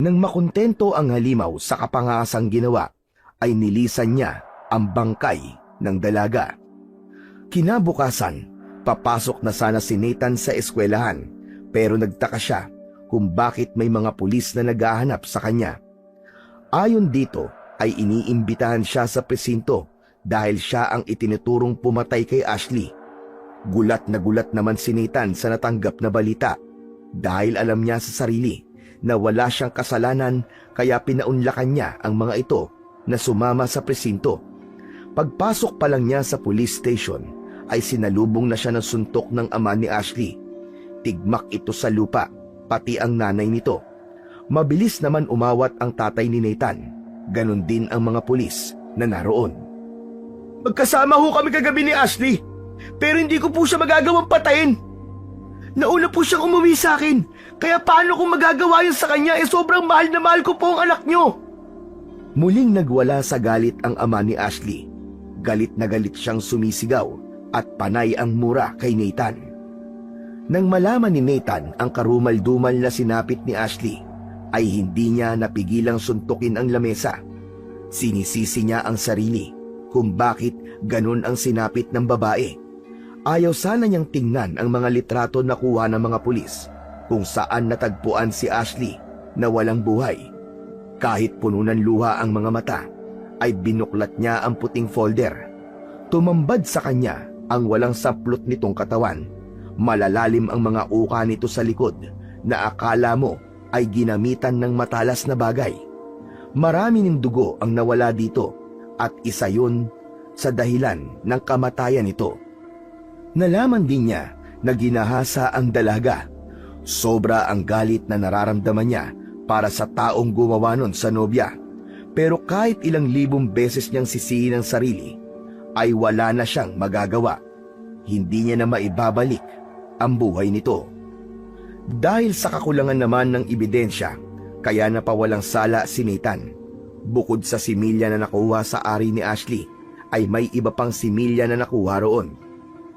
Nang makontento ang halimaw sa kapangasang ginawa, ay nilisan niya ang bangkay ng dalaga. Kinabukasan, papasok na sana si Nathan sa eskwelahan, pero nagtaka siya kung bakit may mga pulis na naghahanap sa kanya. Ayon dito ay iniimbitahan siya sa presinto dahil siya ang itinuturong pumatay kay Ashley. Gulat naman si Nathan sa natanggap na balita dahil alam niya sa sarili na wala siyang kasalanan, kaya pinaunlakan niya ang mga ito na sumama sa presinto. Pagpasok pa lang niya sa police station ay sinalubong na siya ng suntok ng ama ni Ashley. Tigmak ito sa lupa, pati ang nanay nito. Mabilis naman umawat ang tatay ni Nathan. Ganon din ang mga pulis na naroon. Magkasama ho kami kagabi ni Ashley, pero hindi ko po siya magagawang patayin. Nauna po siyang umuwi sa akin, kaya paano kung magagawa yun sa kanya, sobrang mahal na mahal ko po ang anak niyo. Muling nagwala sa galit ang ama ni Ashley. Galit na galit siyang sumisigaw at panay ang mura kay Nathan. Nang malaman ni Nathan ang karumal-dumal na sinapit ni Ashley, ay hindi niya napigilang suntukin ang lamesa. Sinisisi niya ang sarili kung bakit ganun ang sinapit ng babae. Ayaw sana niyang tingnan ang mga litrato na kuha ng mga pulis kung saan natagpuan si Ashley na walang buhay. Kahit puno ng luha ang mga mata, ay binuklat niya ang puting folder. Tumambad sa kanya ang walang saplot nitong katawan. Malalalim ang mga uka nito sa likod na akala mo ay ginamitan ng matalas na bagay. Marami ng dugo ang nawala dito at isa yun sa dahilan ng kamatayan nito. Nalaman din niya na ginahasa ang dalaga. Sobra ang galit na nararamdaman niya para sa taong gumawa nun sa nobya. Pero kahit ilang libong beses niyang sisihin ang sarili, ay wala na siyang magagawa. Hindi niya na maibabalik ang buhay nito. Dahil sa kakulangan naman ng ebidensya, kaya napawalang sala si Nathan. Bukod sa similya na nakuha sa ari ni Ashley, ay may iba pang similya na nakuha roon.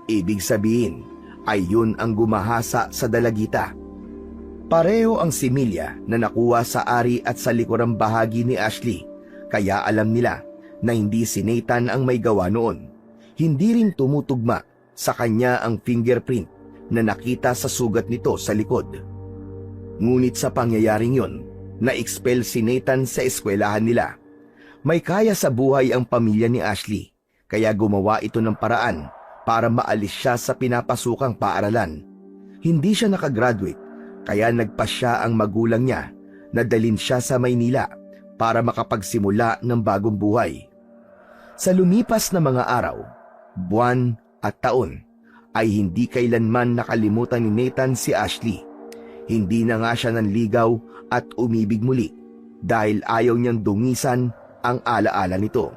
Ibig sabihin, ay yun ang gumahasa sa dalagita. Pareho ang similya na nakuha sa ari at sa likurang bahagi ni Ashley, kaya alam nila na hindi si Nathan ang may gawa noon. Hindi rin tumutugma sa kanya ang fingerprint na nakita sa sugat nito sa likod. Ngunit sa pangyayaring yon, na-expel si Nathan sa eskwelahan nila. May kaya sa buhay ang pamilya ni Ashley, kaya gumawa ito ng paraan para maalis siya sa pinapasukang paaralan. Hindi siya nakagraduate, kaya nagpasya ang magulang niya na dalhin siya sa Maynila para makapagsimula ng bagong buhay. Sa lumipas na mga araw, buwan at taon, ay hindi kailanman nakalimutan ni Nathan si Ashley. Hindi na nga siya nanligaw at umibig muli dahil ayaw niyang dungisan ang alaala nito.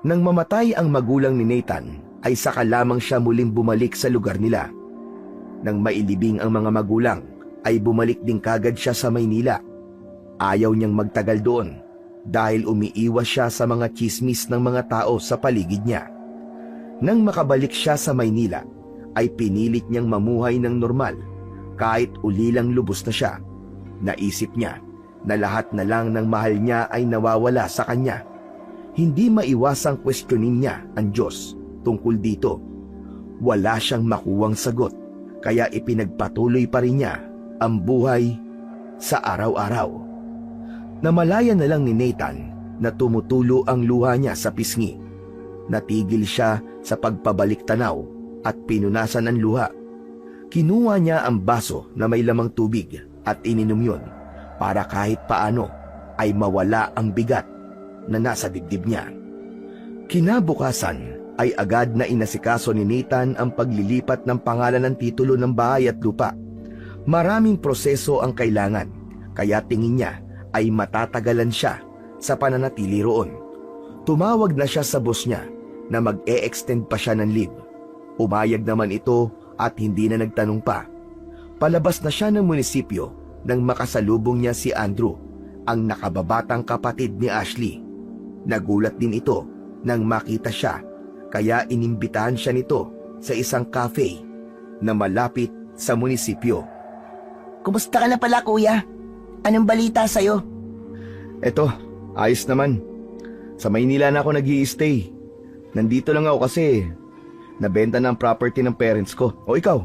Nang mamatay ang magulang ni Nathan, ay saka lamang siya muling bumalik sa lugar nila. Nang mailibing ang mga magulang, ay bumalik din kagad siya sa Maynila. Ayaw niyang magtagal doon dahil umiiwas siya sa mga chismis ng mga tao sa paligid niya. Nang makabalik siya sa Maynila, ay pinilit niyang mamuhay ng normal kahit ulilang lubos na siya. Naisip niya na lahat na lang ng mahal niya ay nawawala sa kanya. Hindi maiwasang questionin niya ang Diyos tungkol dito. Wala siyang makuwang sagot, kaya ipinagpatuloy pa rin niya ang buhay sa araw-araw. Namalaya na lang ni Nathan na tumutulo ang luha niya sa pisngi. Natigil siya sa pagpabalik tanaw at pinunasan ang luha. Kinuha niya ang baso na may lamang tubig at ininom yun para kahit paano ay mawala ang bigat na nasa dibdib niya. Kinabukasan ay agad na inasikaso ni Nathan ang paglilipat ng pangalan ng titulo ng bahay at lupa. Maraming proseso ang kailangan, kaya tingin niya ay matatagalan siya sa pananatili roon. Tumawag na siya sa boss niya na mag-e-extend pa siya ng leave. Umayag naman ito at hindi na nagtanong pa. Palabas na siya ng munisipyo nang makasalubong niya si Andrew, ang nakababatang kapatid ni Ashley. Nagulat din ito nang makita siya, kaya inimbitahan siya nito sa isang cafe na malapit sa munisipyo. Kumusta ka na pala, kuya? Anong balita sa'yo? Eto, ayos naman. Sa Maynila na ako nag-i-stay. Nandito lang ako kasi nabenta na ang property ng parents ko. O ikaw,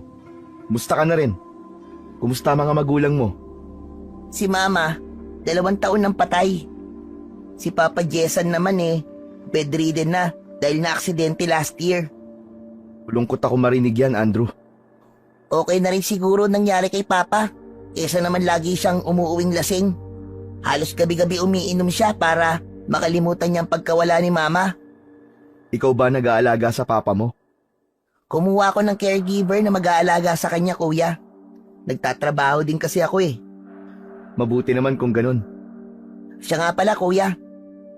musta ka na rin? Kumusta mga magulang mo? Si mama, 2 taon nang patay. Si Papa Jason naman bedridden na dahil na-aksidente last year. Lungkot ako marinig yan, Andrew. Okay na rin siguro nangyari kay Papa, kesa naman lagi siyang umuuwing lasing. Halos gabi-gabi umiinom siya para makalimutan niya ang pagkawala ni Mama. Ikaw ba nag-aalaga sa papa mo? Kumuha ako ng caregiver na mag-aalaga sa kanya, kuya. Nagtatrabaho din kasi ako Mabuti naman kung ganun. Siya nga pala, kuya.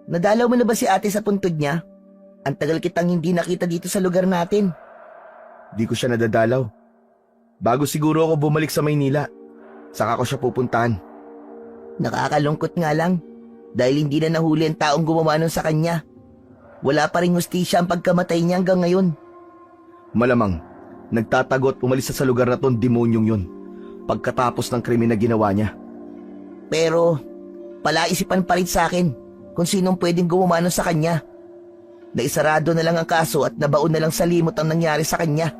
Nadalaw mo na ba si ate sa puntod niya? Ang tagal kitang hindi nakita dito sa lugar natin. Di ko siya nadadalaw. Bago siguro ako bumalik sa Maynila, saka ko siya pupuntahan. Nakakalungkot nga lang dahil hindi na nahuli ang taong gumawa nun sa kanya. Wala pa rin hustisya ang pagkamatay niya hanggang ngayon. Malamang, nagtatagot umalis sa lugar na ton demonyong yun pagkatapos ng krimen na ginawa niya. Pero palaisipan pa rin sa akin kung sinong pwedeng gumawa nun sa kanya. Naisarado na lang ang kaso at nabaon na lang sa limot ang nangyari sa kanya.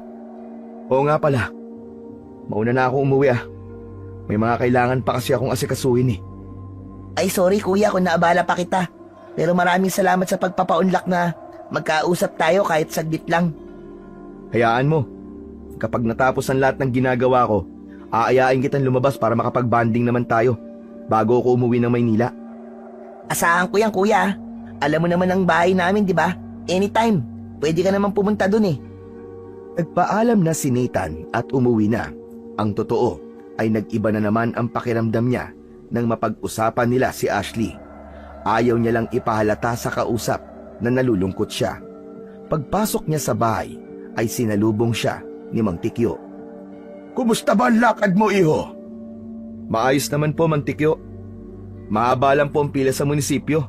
Oo nga pala. Mauna na ako umuwi May mga kailangan pa kasi akong asikasuhin Ay sorry kuya kung naabala pa kita. Pero maraming salamat sa pagpapaunlak na magkausap tayo kahit saglit lang. Hayaan mo. Kapag natapos ang lahat ng ginagawa ko, aayain kitang lumabas para makapag-banding naman tayo bago ako umuwi ng Maynila. Asahan ko yan, kuya. Alam mo naman ang bahay namin, di ba? Anytime. Pwede ka naman pumunta dun eh. Nagpaalam na si Nathan at umuwi na. Ang totoo ay nag-iba na naman ang pakiramdam niya nang mapag-usapan nila si Ashley. Ayaw niya lang ipahalata sa kausap na nalulungkot siya. Pagpasok niya sa bahay ay sinalubong siya ni Mang Tikyo. Kumusta ba ang lakad mo, iho? Maayos naman po, Mang Tikyo. Mahaba lang po ang pila sa munisipyo.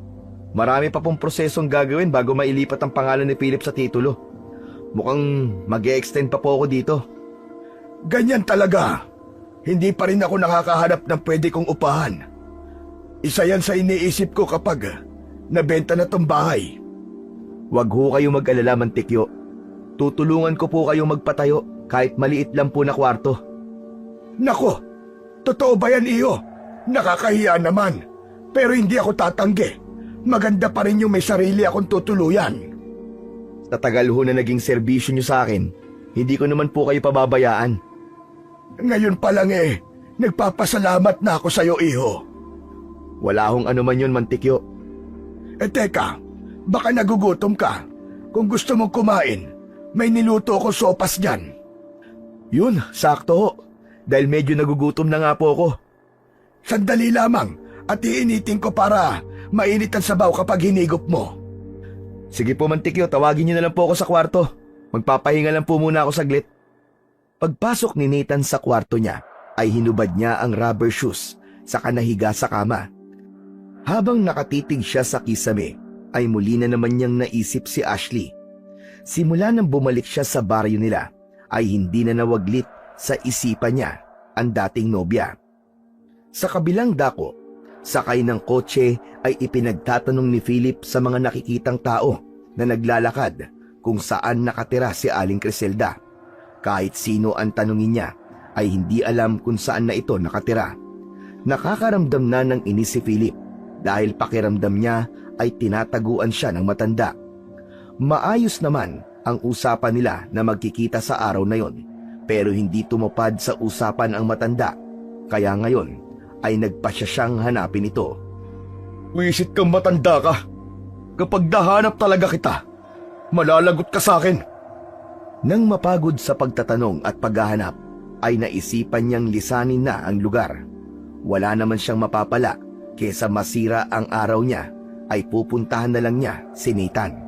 Marami pa pong prosesong gagawin bago mailipat ang pangalan ni Philip sa titulo. Mukhang mag-e-extend pa po ako dito. Ganyan talaga. Hindi pa rin ako nakakahanap ng pwede kong upahan. Isa yan sa iniisip ko kapag nabenta na tong bahay. Huwag ho kayo mag-alala, Mang Tikyo. Tutulungan ko po kayong magpatayo kahit maliit lang po na kwarto. Nako, totoo ba yan, iho? Nakakahiya naman. Pero hindi ako tatanggi. Maganda pa rin yung may sarili akong tutuluyan. Sa tagal ho na naging serbisyo niyo sa akin, hindi ko naman po kayo pababayaan. Ngayon pa lang nagpapasalamat na ako sa'yo, iho. Wala hong anuman yun, Mang Tikyo. Teka, baka nagugutom ka. Kung gusto mong kumain, may niluto ko sopas dyan. Yun, sakto ho. Dahil medyo nagugutom na nga po ako. Sandali lamang at iinitin ko para mainit ang sabaw kapag hinigop mo. Sige po, Mang Tikyo, tawagin niyo na lang po ako sa kwarto. Magpapahinga lang po muna ako saglit. Pagpasok ni Nathan sa kwarto niya, ay hinubad niya ang rubber shoes saka nahiga sa kama. Habang nakatitig siya sa kisame, ay muli na naman niyang naisip si Ashley. Simula nang bumalik siya sa baryo nila, ay hindi na nawaglit sa isipan niya ang dating nobya. Sa kabilang dako, sakay ng kotse ay ipinagtatanong ni Philip sa mga nakikitang tao na naglalakad kung saan nakatira si Aling Criselda. Kahit sino ang tanungin niya, ay hindi alam kung saan na ito nakatira. Nakakaramdam na ng inis si Philip dahil pakiramdam niya ay tinataguan siya ng matanda. Maayos naman ang usapan nila na magkikita sa araw na yon, pero hindi tumupad sa usapan ang matanda, kaya ngayon ay nagpasya siyang hanapin ito. Wisit kang matanda ka. Kapag nahanap talaga kita, malalagot ka sa akin. Nang mapagod sa pagtatanong at paghahanap, ay naisipan niyang lisanin na ang lugar. Wala naman siyang mapapala, kesa masira ang araw niya, ay pupuntahan na lang niya si Nathan.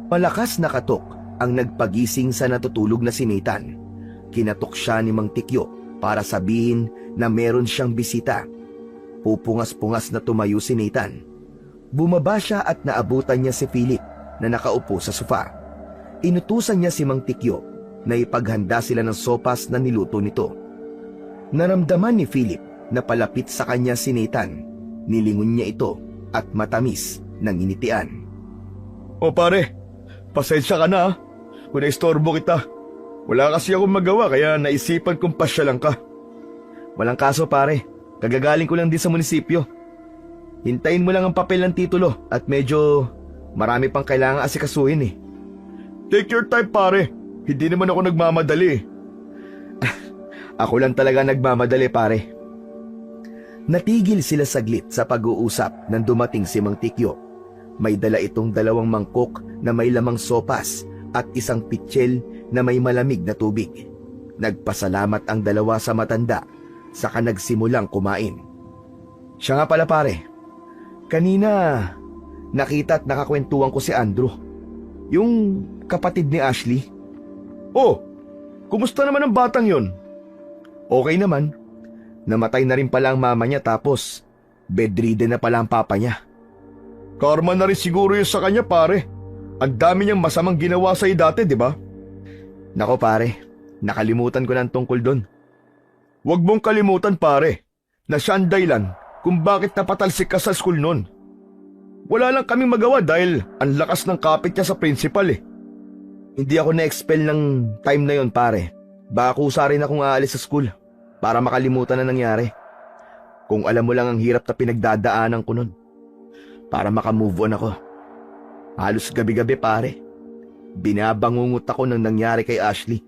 Malakas na katok ang nagpagising sa natutulog na si Nathan. Kinatok siya ni Mang Tikyo para sabihin na meron siyang bisita. Pupungas-pungas na tumayo si Nathan. Bumaba siya at naabutan niya si Philip na nakaupo sa sofa. Inutusan niya si Mang Tikyo na ipaghanda sila ng sopas na niluto nito. Naramdaman ni Philip na palapit sa kanya si Nathan. Nilingon niya ito at matamis ng initian. O pare, pasensya ka na kung naistorbo kita. Wala kasi akong magawa kaya naisipan kong pasyalan ka. Walang kaso pare, kagagaling ko lang din sa munisipyo. Hintayin mo lang ang papel ng titulo at medyo marami pang kailangan asikasuhin eh. Take your time pare, hindi naman ako nagmamadali. Ako lang talaga nagmamadali pare. Natigil sila saglit sa pag-uusap nang dumating si Mang Tikyo. May dala itong 2 mangkok na may lamang sopas at isang pitsil na may malamig na tubig. Nagpasalamat ang dalawa sa matanda, saka nagsimulang kumain. Siya nga pala pare, kanina nakita at nakakwentuhan ko si Andrew, yung kapatid ni Ashley. Oh, kumusta naman ang batang yon? Okay naman. Namatay na rin pala ang mama niya tapos bedridden na pala ang papa niya. Karma na rin siguro yun sa kanya pare. Ang dami niyang masamang ginawa sa'yo dati, di ba? Nako pare, nakalimutan ko na ang tungkol doon. Huwag mong kalimutan pare, na siya ang dahilan kung bakit napatalsik ka sa school noon. Wala lang kaming magawa dahil ang lakas ng kapit niya sa principal eh. Hindi ako na-expel ng time na yon pare. Baka kusa rin akong aalis sa school para makalimutan na nangyari. Kung alam mo lang ang hirap na pinagdadaanan ko nun. Para makamove on ako. Halos gabi-gabi pare. Binabangungot ako ng nangyari kay Ashley.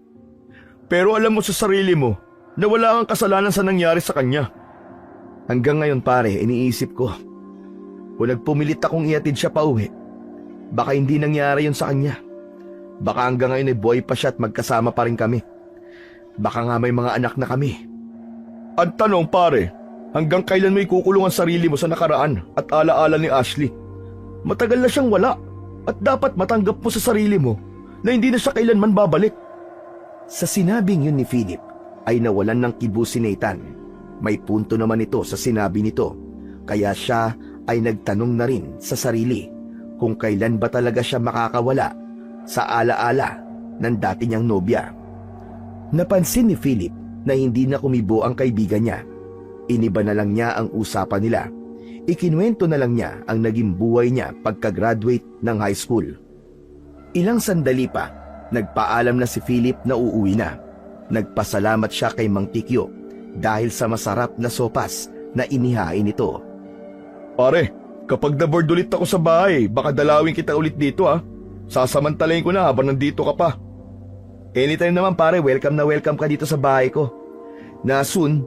Pero alam mo sa sarili mo na wala kang kasalanan sa nangyari sa kanya. Hanggang ngayon pare, iniisip ko. Kung nagpumilit akong ihatid siya pauwi, baka hindi nangyari yun sa kanya. Baka hanggang ngayon ay buhay pa siya at magkasama pa rin kami. Baka nga may mga anak na kami. Ang tanong pare, hanggang kailan mo ikukulong ang sarili mo sa nakaraan at alaala ni Ashley? Matagal na siyang wala at dapat matanggap mo sa sarili mo na hindi na siya kailanman babalik. Sa sinabing yun ni Philip ay nawalan ng kibo si Nathan. May punto naman ito sa sinabi nito, kaya siya ay nagtanong na rin sa sarili kung kailan ba talaga siya makakawala sa alaala ng dati niyang nobya. Napansin ni Philip na hindi na kumibo ang kaibigan niya. Iniba na lang niya ang usapan nila. Ikinuwento na lang niya ang naging buhay niya pagka-graduate ng high school. Ilang sandali pa, nagpaalam na si Philip na uuwi na. Nagpasalamat siya kay Mang Tikyo dahil sa masarap na sopas na inihain ito. Pare, kapag na-bored ulit ako sa bahay, baka dalawin kita ulit dito ha. Sasamantalayin ko na habang nandito ka pa. Anytime naman pare, welcome na welcome ka dito sa bahay ko. Na soon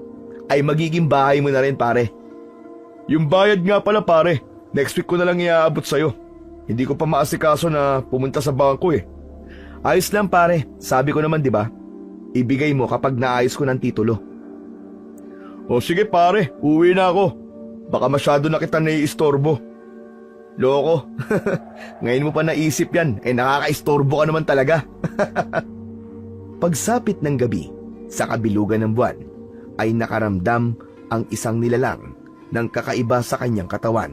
ay magiging bahay mo na rin pare. Yung bayad nga pala pare, next week ko na lang iaabot sa'yo. Hindi ko pa maasikaso na pumunta sa bangko eh. Ayos lang pare, sabi ko naman 'di ba? Ibigay mo kapag naayos ko ng titulo. O sige pare, uwi na ako. Baka masyado na kita naiistorbo. Loko, ngayon mo pa naisip yan, nakakaistorbo ka naman talaga. Pagsapit ng gabi, sa kabilugan ng buwan, ay nakaramdam ang isang nilalang ng kakaiba sa kanyang katawan.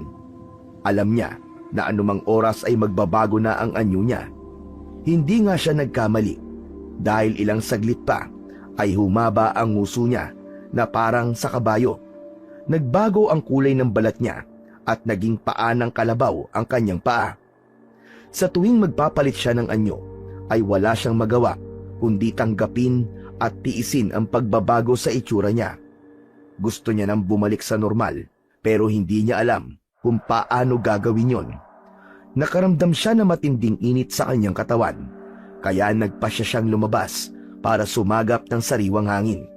Alam niya na anumang oras ay magbabago na ang anyo niya. Hindi nga siya nagkamali dahil ilang saglit pa ay humaba ang nguso niya na parang sa kabayo. Nagbago ang kulay ng balat niya at naging paa ng kalabaw ang kanyang paa. Sa tuwing magpapalit siya ng anyo ay wala siyang magawa kundi tanggapin at tiisin ang pagbabago sa itsura niya. Gusto niya nang bumalik sa normal pero hindi niya alam kung paano gagawin yon. Nakaramdam siya na matinding init sa kanyang katawan kaya nagpasya siyang lumabas para sumagap ng sariwang hangin.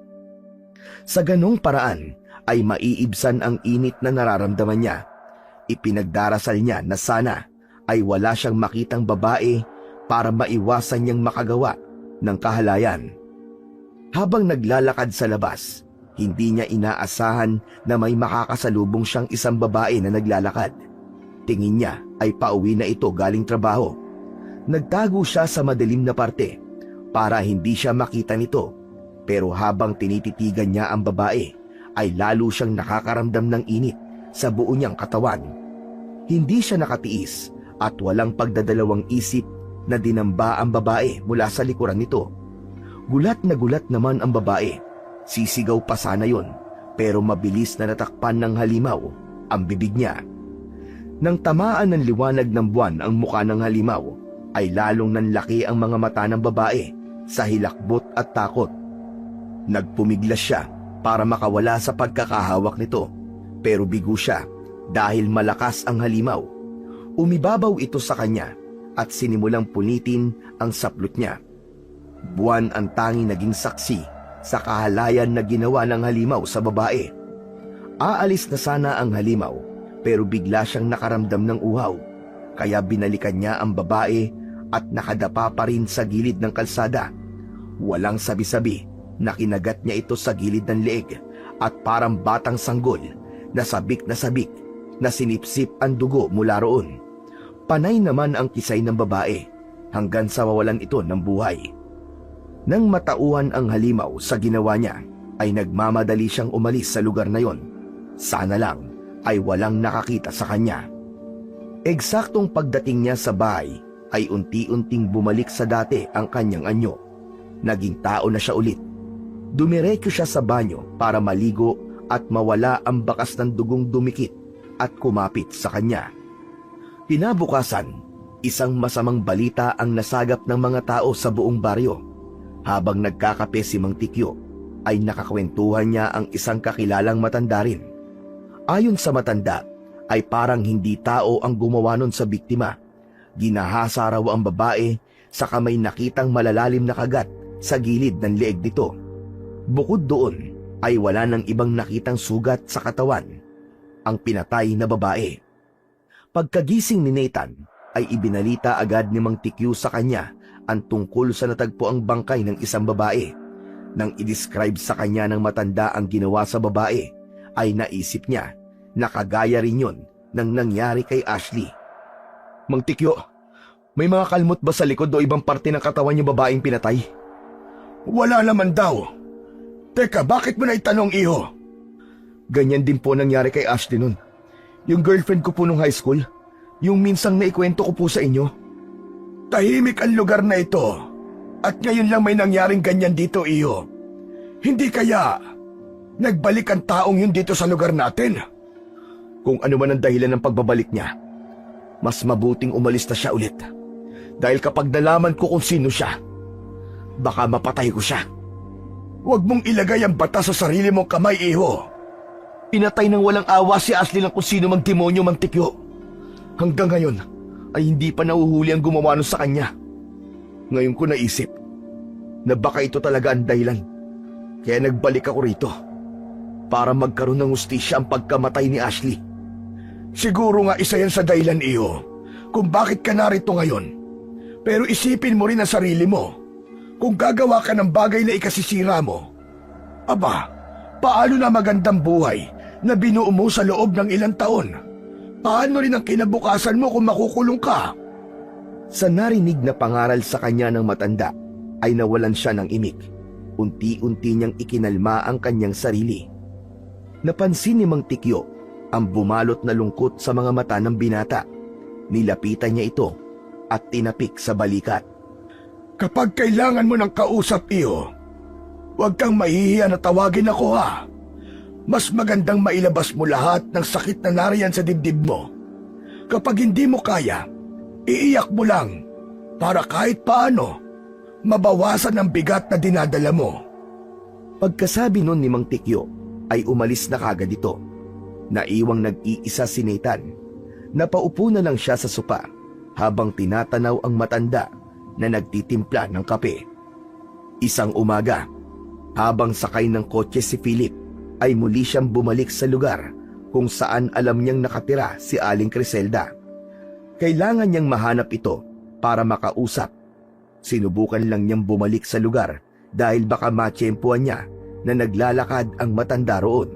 Sa ganong paraan ay maiibsan ang init na nararamdaman niya. Ipinagdarasal niya na sana ay wala siyang makitang babae para maiwasan niyang makagawa ng kahalayan. Habang naglalakad sa labas, hindi niya inaasahan na may makakasalubong siyang isang babae na naglalakad. Tingin niya ay pauwi na ito galing trabaho. Nagtago siya sa madilim na parte para hindi siya makita nito. Pero habang tinititigan niya ang babae, ay lalo siyang nakakaramdam ng init sa buo niyang katawan. Hindi siya nakatiis at walang pagdadalawang isip na dinamba ang babae mula sa likuran nito. Gulat na gulat naman ang babae. Sisigaw pa sana yon, pero mabilis na natakpan ng halimaw ang bibig niya. Nang tamaan ng liwanag ng buwan ang muka ng halimaw, ay lalong nanlaki ang mga mata ng babae sa hilakbot at takot. Nagpumiglas siya para makawala sa pagkakahawak nito, pero bigo siya dahil malakas ang halimaw. Umibabaw ito sa kanya at sinimulang punitin ang saplot niya. Buwan ang tanging naging saksi sa kahalayan na ginawa ng halimaw sa babae. Aalis na sana ang halimaw pero bigla siyang nakaramdam ng uhaw, kaya binalikan niya ang babae at nakadapa pa rin sa gilid ng kalsada. Walang sabi-sabi na kinagat niya ito sa gilid ng leeg at parang batang sanggol na sabik na sinipsip ang dugo mula roon. Panay naman ang kisay ng babae hanggang sa mawalan ito ng buhay. Nang matauhan ang halimaw sa ginawa niya, ay nagmamadali siyang umalis sa lugar na yon. Sana lang ay walang nakakita sa kanya. Eksaktong pagdating niya sa bahay, ay unti-unting bumalik sa dati ang kanyang anyo. Naging tao na siya ulit. Dumiretso siya sa banyo para maligo at mawala ang bakas ng dugong dumikit at kumapit sa kanya. Kinabukasan, isang masamang balita ang nasagap ng mga tao sa buong baryo. Habang nagkakape si Mang Tikyo, ay nakakwentuhan niya ang isang kakilalang matanda rin. Ayon sa matanda, ay parang hindi tao ang gumawa nun sa biktima. Ginahasa raw ang babae saka may nakitang malalalim na kagat sa gilid ng leeg nito. Bukod doon ay wala nang ibang nakitang sugat sa katawan ang pinatay na babae. Pagkagising ni Nathan ay ibinalita agad ni Mang Tikyu sa kanya ang tungkol sa natagpuang bangkay ng isang babae. Nang i-describe sa kanya ng matanda ang ginawa sa babae, ay naisip niya na kagaya rin yun ng nangyari kay Ashley. Mang Tikyo, may mga kalmot ba sa likod o ibang parte ng katawan yung babaeng pinatay? Wala naman daw. Teka, bakit mo na itanong, iho? Ganyan din po nangyari kay Ashley nun. Yung girlfriend ko po nung high school, yung minsang naikwento ko po sa inyo. Tahimik ang lugar na ito, at ngayon lang may nangyaring ganyan dito, iho. Hindi kaya nagbalik ang taong yun dito sa lugar natin? Kung ano man ang dahilan ng pagbabalik niya, mas mabuting umalis na siya ulit. Dahil kapag nalaman ko kung sino siya, baka mapatay ko siya. Huwag mong ilagay ang bata sa sarili mong kamay, iho. Pinatay ng walang awa si Ashley lang kung sino mang demonyo, Mang Tikyo. Hanggang ngayon ay hindi pa nahuhuli ang gumawa nun sa kanya. Ngayon ko naisip na baka ito talaga ang dahilan. Kaya nagbalik ako rito para magkaroon ng hustisya ang pagkamatay ni Ashley. Siguro nga isa yan sa dahilan, iho, kung bakit ka narito ngayon. Pero isipin mo rin ang sarili mo. Kung gagawa ka ng bagay na ikasisira mo, aba, paano na magandang buhay na binuo mo sa loob ng ilang taon? Paano rin ang kinabukasan mo kung makukulong ka? Sa narinig na pangaral sa kanya ng matanda, ay nawalan siya ng imik. Unti-unti niyang ikinalma ang kanyang sarili. Napansin ni Mang Tikyo ang bumalot na lungkot sa mga mata ng binata. Nilapitan niya ito at tinapik sa balikat. Kapag kailangan mo ng kausap, iho, huwag kang mahihiya na tawagin ako, ha. Mas magandang mailabas mo lahat ng sakit na nariyan sa dibdib mo. Kapag hindi mo kaya, iiyak mo lang para kahit paano mabawasan ang bigat na dinadala mo. Pagkasabi nun ni Mang Tikyo, ay umalis na kagad ito. Naiwang nag-iisa si Nathan. Napaupo na lang siya sa sopa habang tinatanaw ang matanda na nagtitimpla ng kape. Isang umaga, habang sakay ng kotse si Philip, ay muli siyang bumalik sa lugar kung saan alam niyang nakatira si Aling Criselda. Kailangan niyang mahanap ito para makausap. Sinubukan lang niyang bumalik sa lugar dahil baka matsyempuan niya na naglalakad ang matanda roon.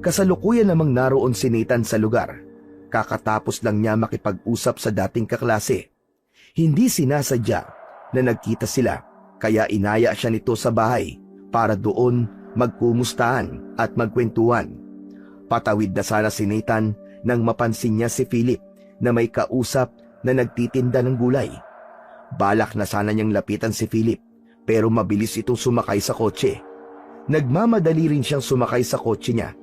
Kasalukuyan namang naroon si Nathan sa lugar. Kakatapos lang niya makipag-usap sa dating kaklase. Hindi sinasadya na nagkita sila, kaya inaya siya nito sa bahay para doon magkumustahan at magkwentuhan. Patawid na sana si Nathan nang mapansin niya si Philip na may kausap na nagtitinda ng gulay. Balak na sana niyang lapitan si Philip, pero mabilis itong sumakay sa kotse. Nagmamadali rin siyang sumakay sa kotse niya.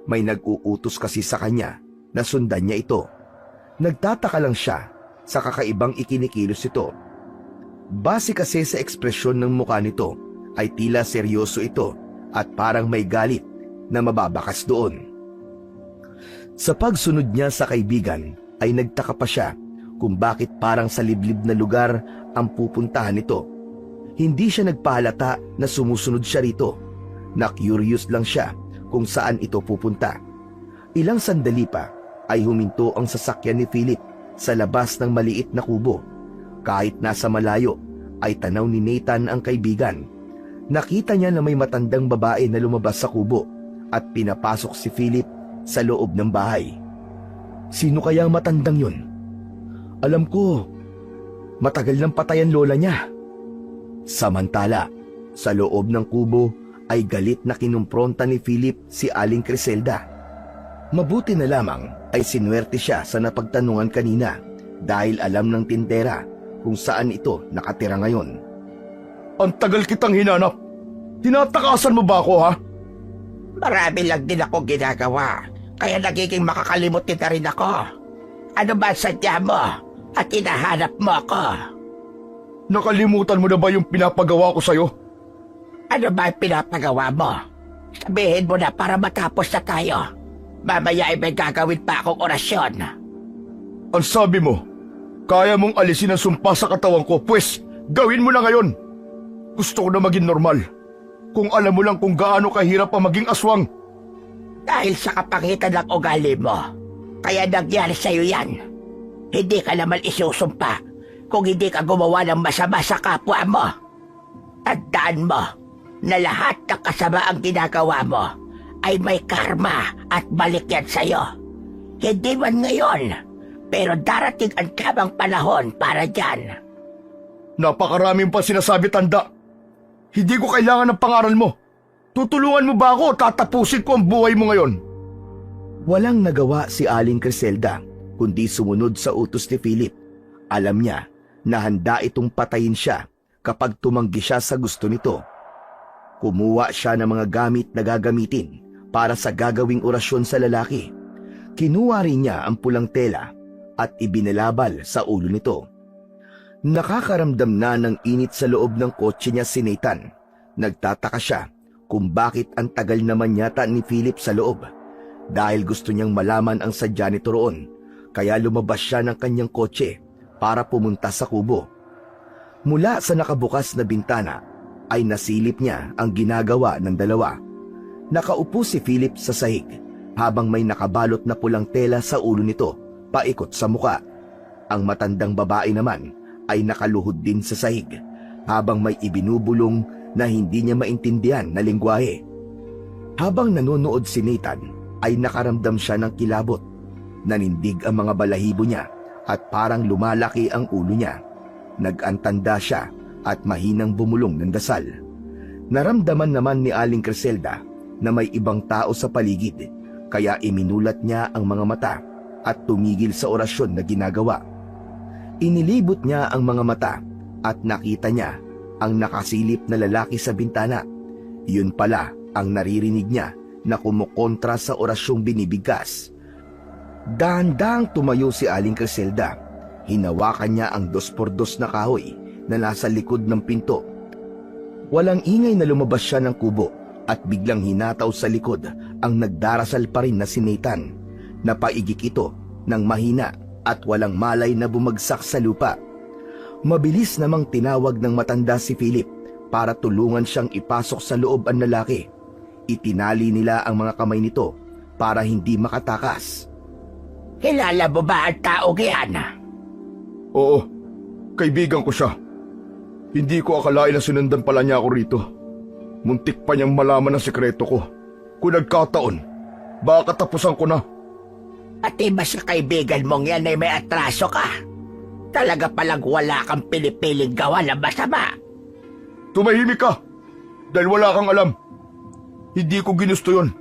May nag-uutos kasi sa kanya na sundan niya ito. Nagtataka lang siya sa kakaibang ikinikilos ito. Base kasi sa ekspresyon ng mukha nito, ay tila seryoso ito at parang may galit na mababakas doon. Sa pagsunod niya sa kaibigan, ay nagtaka pa siya kung bakit parang sa liblib na lugar ang pupuntahan nito. Hindi siya nagpahalata na sumusunod siya rito. Na-curious lang siya kung saan ito pupunta. Ilang sandali pa ay huminto ang sasakyan ni Philip sa labas ng maliit na kubo. Kahit nasa malayo, ay tanaw ni Nathan ang kaibigan. Nakita niya na may matandang babae na lumabas sa kubo at pinapasok si Philip sa loob ng bahay. Sino kaya ang matandang yun? Alam ko, matagal nang patay ang lola niya. Samantala, sa loob ng kubo ay galit na kinumpronta ni Philip si Aling Criselda. Mabuti na lamang ay sinuwerte siya sa napagtanungan kanina dahil alam ng tindera kung saan ito nakatira ngayon. Ang tagal kitang hinanap. Tinatakasan mo ba ako, ha? Marami lang din ako ginagawa, kaya nagiging makakalimot din na rin ako. Ano ba sadya mo at hinahanap mo ako? Nakalimutan mo na ba yung pinapagawa ko sa'yo? Ano ba ang pinapagawa mo? Sabihin mo na para matapos na tayo. Mamaya ay may gagawin pa akong orasyon. Ang sabi mo, Kaya mong alisin ang sumpa sa katawan ko, pues gawin mo na ngayon. Gusto ko na maging normal. Kung alam mo lang kung gaano kahirap ang maging aswang. Dahil sa kapangitan ng ugali mo, kaya nangyari sa'yo yan. Hindi ka naman isusumpa kung hindi ka gumawa ng masama sa kapwa mo. Tandaan mo na lahat ng kasamaang ginagawa mo ay may karma at balik yan sa'yo. Hindi man ngayon, pero darating ang tamang panahon para dyan. Napakaraming pa sinasabi, Tanda. Hindi ko kailangan ng pangaral mo. Tutulungan mo ba ako o tatapusin ko ang buhay mo ngayon? Walang nagawa si Aling Criselda kundi sumunod sa utos ni Philip. Alam niya na handa itong patayin siya kapag tumanggi siya sa gusto nito. Kumuha siya ng mga gamit na gagamitin para sa gagawing orasyon sa lalaki. Kinuha rin niya ang pulang tela at ibinalabal sa ulo nito. Nakakaramdam na ng init sa loob ng kotse niya si Nathan. Nagtataka siya kung bakit ang tagal naman yata ni Philip sa loob. Dahil gusto niyang malaman ang sadya nito roon, kaya lumabas siya ng kanyang kotse para pumunta sa kubo. Mula sa nakabukas na bintana ay nasilip niya ang ginagawa ng dalawa. Nakaupo si Philip sa sahig habang may nakabalot na pulang tela sa ulo nito paikot sa muka. Ang matandang babae naman ay nakaluhod din sa sahig habang may ibinubulong na hindi niya maintindihan na lengguwahe. Habang nanonood si Nathan ay nakaramdam siya ng kilabot. Nanindig ang mga balahibo niya at parang lumalaki ang ulo niya. Nag-antanda siya at mahinang bumulong ng dasal. Naramdaman naman ni Aling Criselda na may ibang tao sa paligid, kaya iminulat niya ang mga mata at tumigil sa orasyon na ginagawa. Inilibot niya ang mga mata at nakita niya ang nakasilip na lalaki sa bintana. Yun pala ang naririnig niya na kumukontra sa orasyong binibigkas. Dahan-dahang tumayo si Aling Criselda. Hinawakan niya ang 2x2 na kahoy na nasa likod ng pinto. Walang ingay na lumabas siya ng kubo at biglang hinataw sa likod ang nagdarasal pa rin na si Nathan. Napaigik ito ng mahina at walang malay na bumagsak sa lupa. Mabilis namang tinawag ng matanda si Philip para tulungan siyang ipasok sa loob ang lalaki. Itinali nila ang mga kamay nito para hindi makatakas. Kilala mo ba ang tao yan? Oo, kaibigan ko siya. Hindi ko akalain na sinundan pala niya ako rito. Muntik pa niyang malaman ang sekreto ko. Kung nagkataon, baka tapusan ko na. Pati ba sa kaibigan mong yan ay may atraso ka? Talaga palang wala kang pinipiling gawa na masama. Tumahimik ka, dahil wala kang alam. Hindi ko ginusto yun.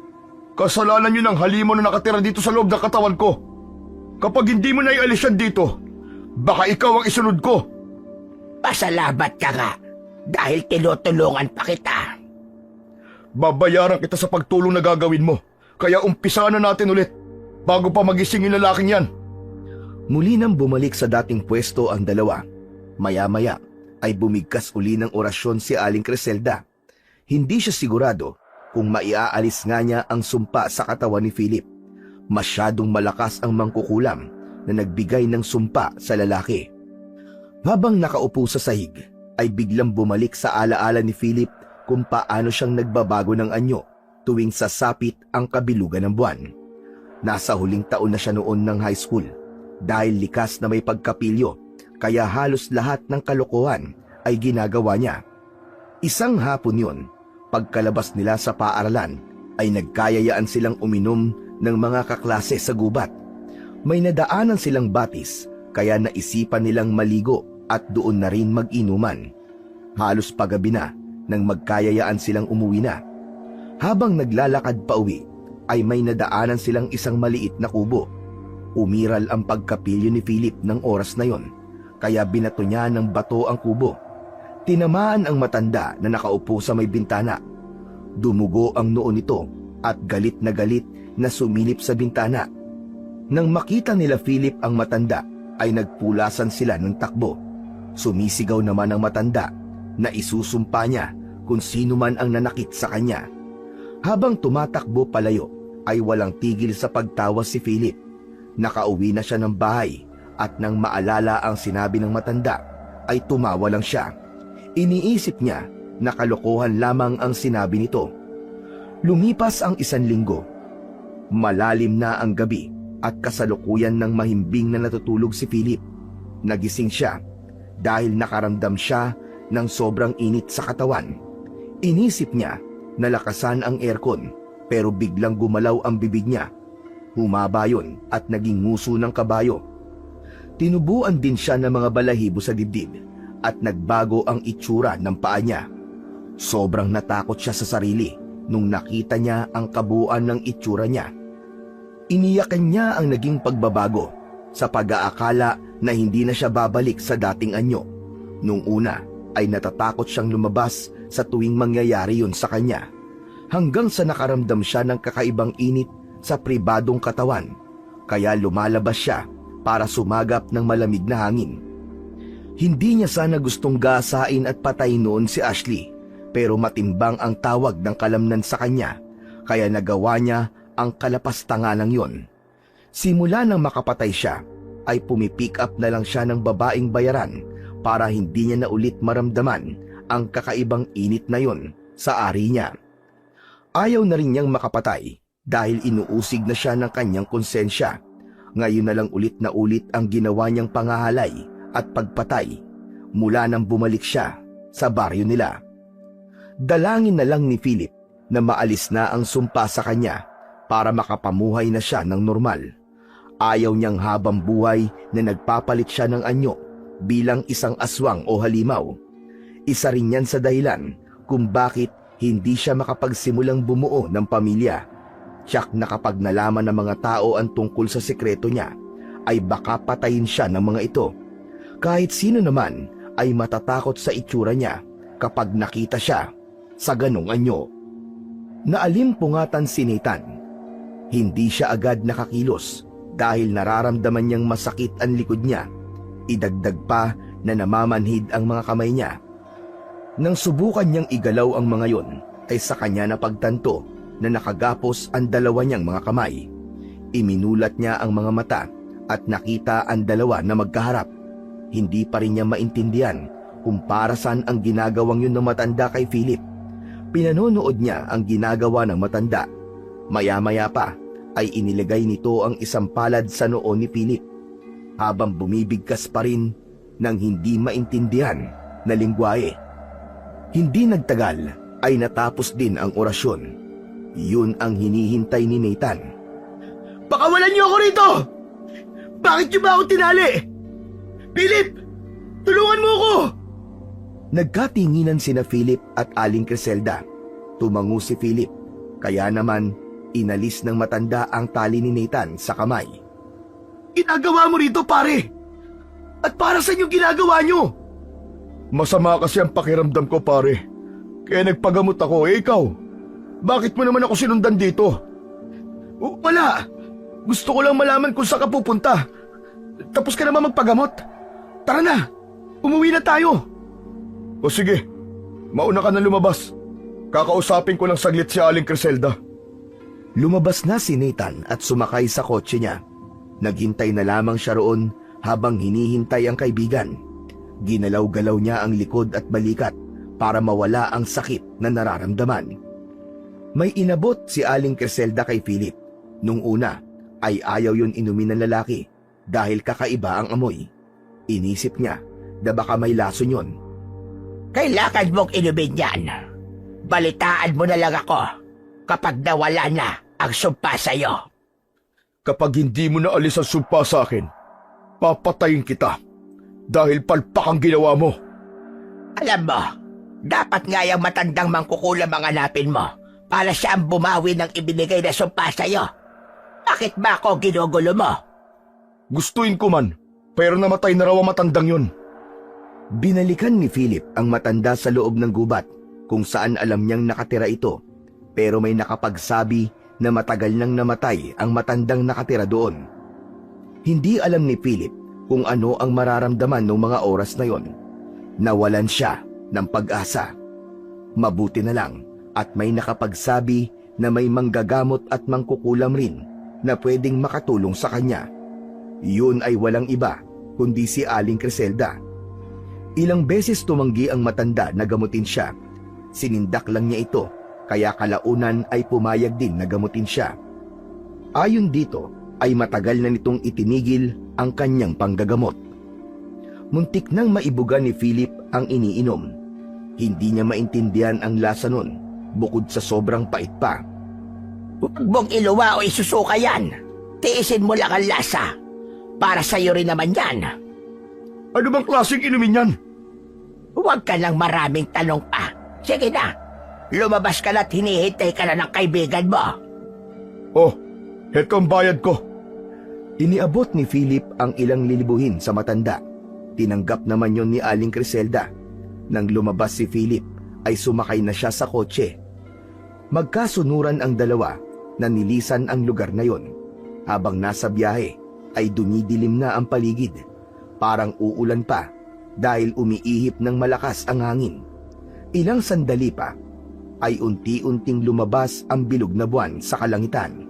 Kasalanan yun ang halimaw na nakatira dito sa loob ng katawan ko. Kapag hindi mo na ialis yan dito, baka ikaw ang isunod ko. Pasalamat ka nga, dahil tinutulungan pa kita. Babayaran kita sa pagtulong na gagawin mo, kaya umpisa na natin ulit, bago pa magising yung lalaking yan. Muli nang bumalik sa dating pwesto ang dalawa. Maya-maya ay bumigkas uli ng orasyon si Aling Criselda. Hindi siya sigurado kung maiaalis nga niya ang sumpa sa katawan ni Philip. Masyadong malakas ang mangkukulam na nagbigay ng sumpa sa lalaki. Habang nakaupo sa sahig, ay biglang bumalik sa alaala ni Philip kung paano siyang nagbabago ng anyo tuwing sasapit ang kabilugan ng buwan. Nasa huling taon na siya noon ng high school. Dahil likas na may pagkapilyo, kaya halos lahat ng kalokohan ay ginagawa niya. Isang hapon yun, pagkalabas nila sa paaralan, ay nagkayayaan silang uminom ng mga kaklase sa gubat. May nadaanan silang batis, kaya naisipan nilang maligo at doon na rin mag-inuman. Halos pagabi na nang magkayayaan silang umuwi na. Habang naglalakad pa uwi, ay may nadaanan silang isang maliit na kubo. Umiral ang pagkapilyo ni Philip ng oras na yon, kaya binato niya ng bato ang kubo. Tinamaan ang matanda na nakaupo sa may bintana. Dumugo ang noo nito at galit na sumilip sa bintana. Nang makita nila Philip ang matanda, ay nagpulasan sila ng takbo. Sumisigaw naman ang matanda na isusumpa niya kung sino man ang nanakit sa kanya. Habang tumatakbo palayo, ay walang tigil sa pagtawa si Philip. Nakauwi na siya ng bahay At nang maalala ang sinabi ng matanda, ay tumawa lang siya. Iniisip niya na kalokohan lamang ang sinabi nito. Lumipas ang 1 linggo. Malalim na ang gabi at kasalukuyan ng mahimbing na natutulog si Philip. Nagising siya dahil nakaramdam siya ng sobrang init sa katawan. Inisip niya na lakasan ang aircon pero biglang gumalaw ang bibig niya. Humaba yun at naging nguso ng kabayo. Tinubuan din siya ng mga balahibo sa dibdib at nagbago ang itsura ng paa niya. Sobrang natakot siya sa sarili nung nakita niya ang kabuuan ng itsura niya. Iniyakan niya ang naging pagbabago sa pag-aakala na hindi na siya babalik sa dating anyo. Nung una ay natatakot siyang lumabas sa tuwing mangyayari yun sa kanya, hanggang sa nakaramdam siya ng kakaibang init sa pribadong katawan, kaya lumalabas siya para sumagap ng malamig na hangin. Hindi niya sana gustong gasain at patayin noon si Ashley, pero matimbang ang tawag ng kalamnan sa kanya, kaya nagawa niya ang kalapastanganang yon. Simula nang makapatay siya, ay pumipick up na lang siya ng babaeng bayaran para hindi niya na ulit maramdaman ang kakaibang init na yon sa ari niya. Ayaw na rin niyang makapatay dahil inuusig na siya ng kanyang konsensya. Ngayon na lang ulit ang ginawa niyang pangahalay at pagpatay mula nang bumalik siya sa baryo nila. Dalangin na lang ni Philip na maalis na ang sumpa sa kanya para makapamuhay na siya ng normal. Ayaw niyang habang buhay na nagpapalit siya ng anyo bilang isang aswang o halimaw. Isa rin yan sa dahilan kung bakit hindi siya makapagsimulang bumuo ng pamilya. Tiyak na kapag nalaman ng mga tao ang tungkol sa sekreto niya, ay baka patayin siya ng mga ito. Kahit sino naman ay matatakot sa itsura niya kapag nakita siya sa ganong anyo. Naalimpungatan si Nathan. Hindi siya agad nakakilos dahil nararamdaman niyang masakit ang likod niya. Idagdag pa na namamanhid ang mga kamay niya. Nang subukan niyang igalaw ang mga yon, ay sa kanya napagtanto na nakagapos ang dalawa niyang mga kamay. Iminulat niya ang mga mata at nakita ang dalawa na magkaharap. Hindi pa rin niya maintindihan kung para saan ang ginagawang yun ng matanda kay Philip. Pinanonood niya ang ginagawa ng matanda. Maya-maya pa ay inilagay nito ang isang palad sa noo ni Philip, habang bumibigkas pa rin ng hindi maintindihan na lingwahe. Hindi nagtagal ay natapos din ang orasyon. Yun ang hinihintay ni Nathan. Pakawalan niyo ako rito! Bakit niyo ba ako tinali? Philip! Tulungan mo ako! Nagkatinginan sina Philip at Aling Criselda. Tumango si Philip, kaya naman inalis ng matanda ang tali ni Nathan sa kamay. Ginagawa mo rito, pare! At para sa inyo ginagawa niyo? Masama kasi ang pakiramdam ko, pare. Kaya nagpagamot ako. Ikaw, bakit mo naman ako sinundan dito? Wala. Gusto ko lang malaman kung saan ka pupunta. Tapos ka naman magpagamot. Tara na, umuwi na tayo. O sige, mauna ka na lumabas. Kakausapin ko lang saglit si Aling Criselda. Lumabas na si Nathan at sumakay sa kotse niya. Naghintay na lamang siya roon habang hinihintay ang kaibigan. Ginalaw-galaw niya ang likod at balikat para mawala ang sakit na nararamdaman. May inabot si Aling Criselda kay Philip. Nung una ay ayaw yun inumin ng lalaki dahil kakaiba ang amoy. Inisip niya na baka may lason yun. Kailangan mong inumin yan. Balitaan mo na lang ako kapag nawala na ang sumpa sa'yo. Kapag hindi mo na alis ang sumpa sa akin, papatayin kita dahil palpak ang ginawa mo. Alam mo, dapat nga yung matandang mangkukulam ang hanapin mo para siya ang bumawi ng ibinigay na sumpa sa'yo. Bakit ba ako ginugulo mo? Gustuin ko man, pero namatay na raw ang matandang yun. Binalikan ni Philip ang matanda sa loob ng gubat kung saan alam niyang nakatira ito, pero may nakapagsabi na matagal nang namatay ang matandang nakatira doon. Hindi alam ni Philip kung ano ang mararamdaman ng mga oras na yon. Nawalan siya ng pag-asa. Mabuti na lang at may nakapagsabi na may manggagamot at mangkukulam rin na pwedeng makatulong sa kanya. Yun ay walang iba kundi si Aling Criselda. Ilang beses tumanggi ang matanda na gamutin siya. Sinindak lang niya ito, kaya kalaunan ay pumayag din na gamutin siya. Ayon dito ay matagal na nitong itinigil ang kanyang panggagamot. Muntik nang maibuga ni Philip ang iniinom. Hindi niya maintindihan ang lasa nun, bukod sa sobrang pait pa. Huwag mong iluwa o isusuka yan. Tiisin mo lang ang lasa. Para sa'yo rin naman yan. Ano bang klaseng inumin yan? Huwag ka lang maraming tanong pa. Sige na. Lumabas ka na't hinihintay ka na ng kaibigan mo. Oh, heto ang bayad ko. Iniabot ni Philip ang ilang lilibuhin sa matanda. Tinanggap naman yon ni Aling Criselda. Nang lumabas si Philip, ay sumakay na siya sa kotse. Magkasunuran ang dalawa na nilisan ang lugar na yon. Habang nasa biyahe, ay dumidilim na ang paligid. Parang uulan pa dahil umiihip ng malakas ang hangin. Ilang sandali pa, ay unti-unting lumabas ang bilog na buwan sa kalangitan.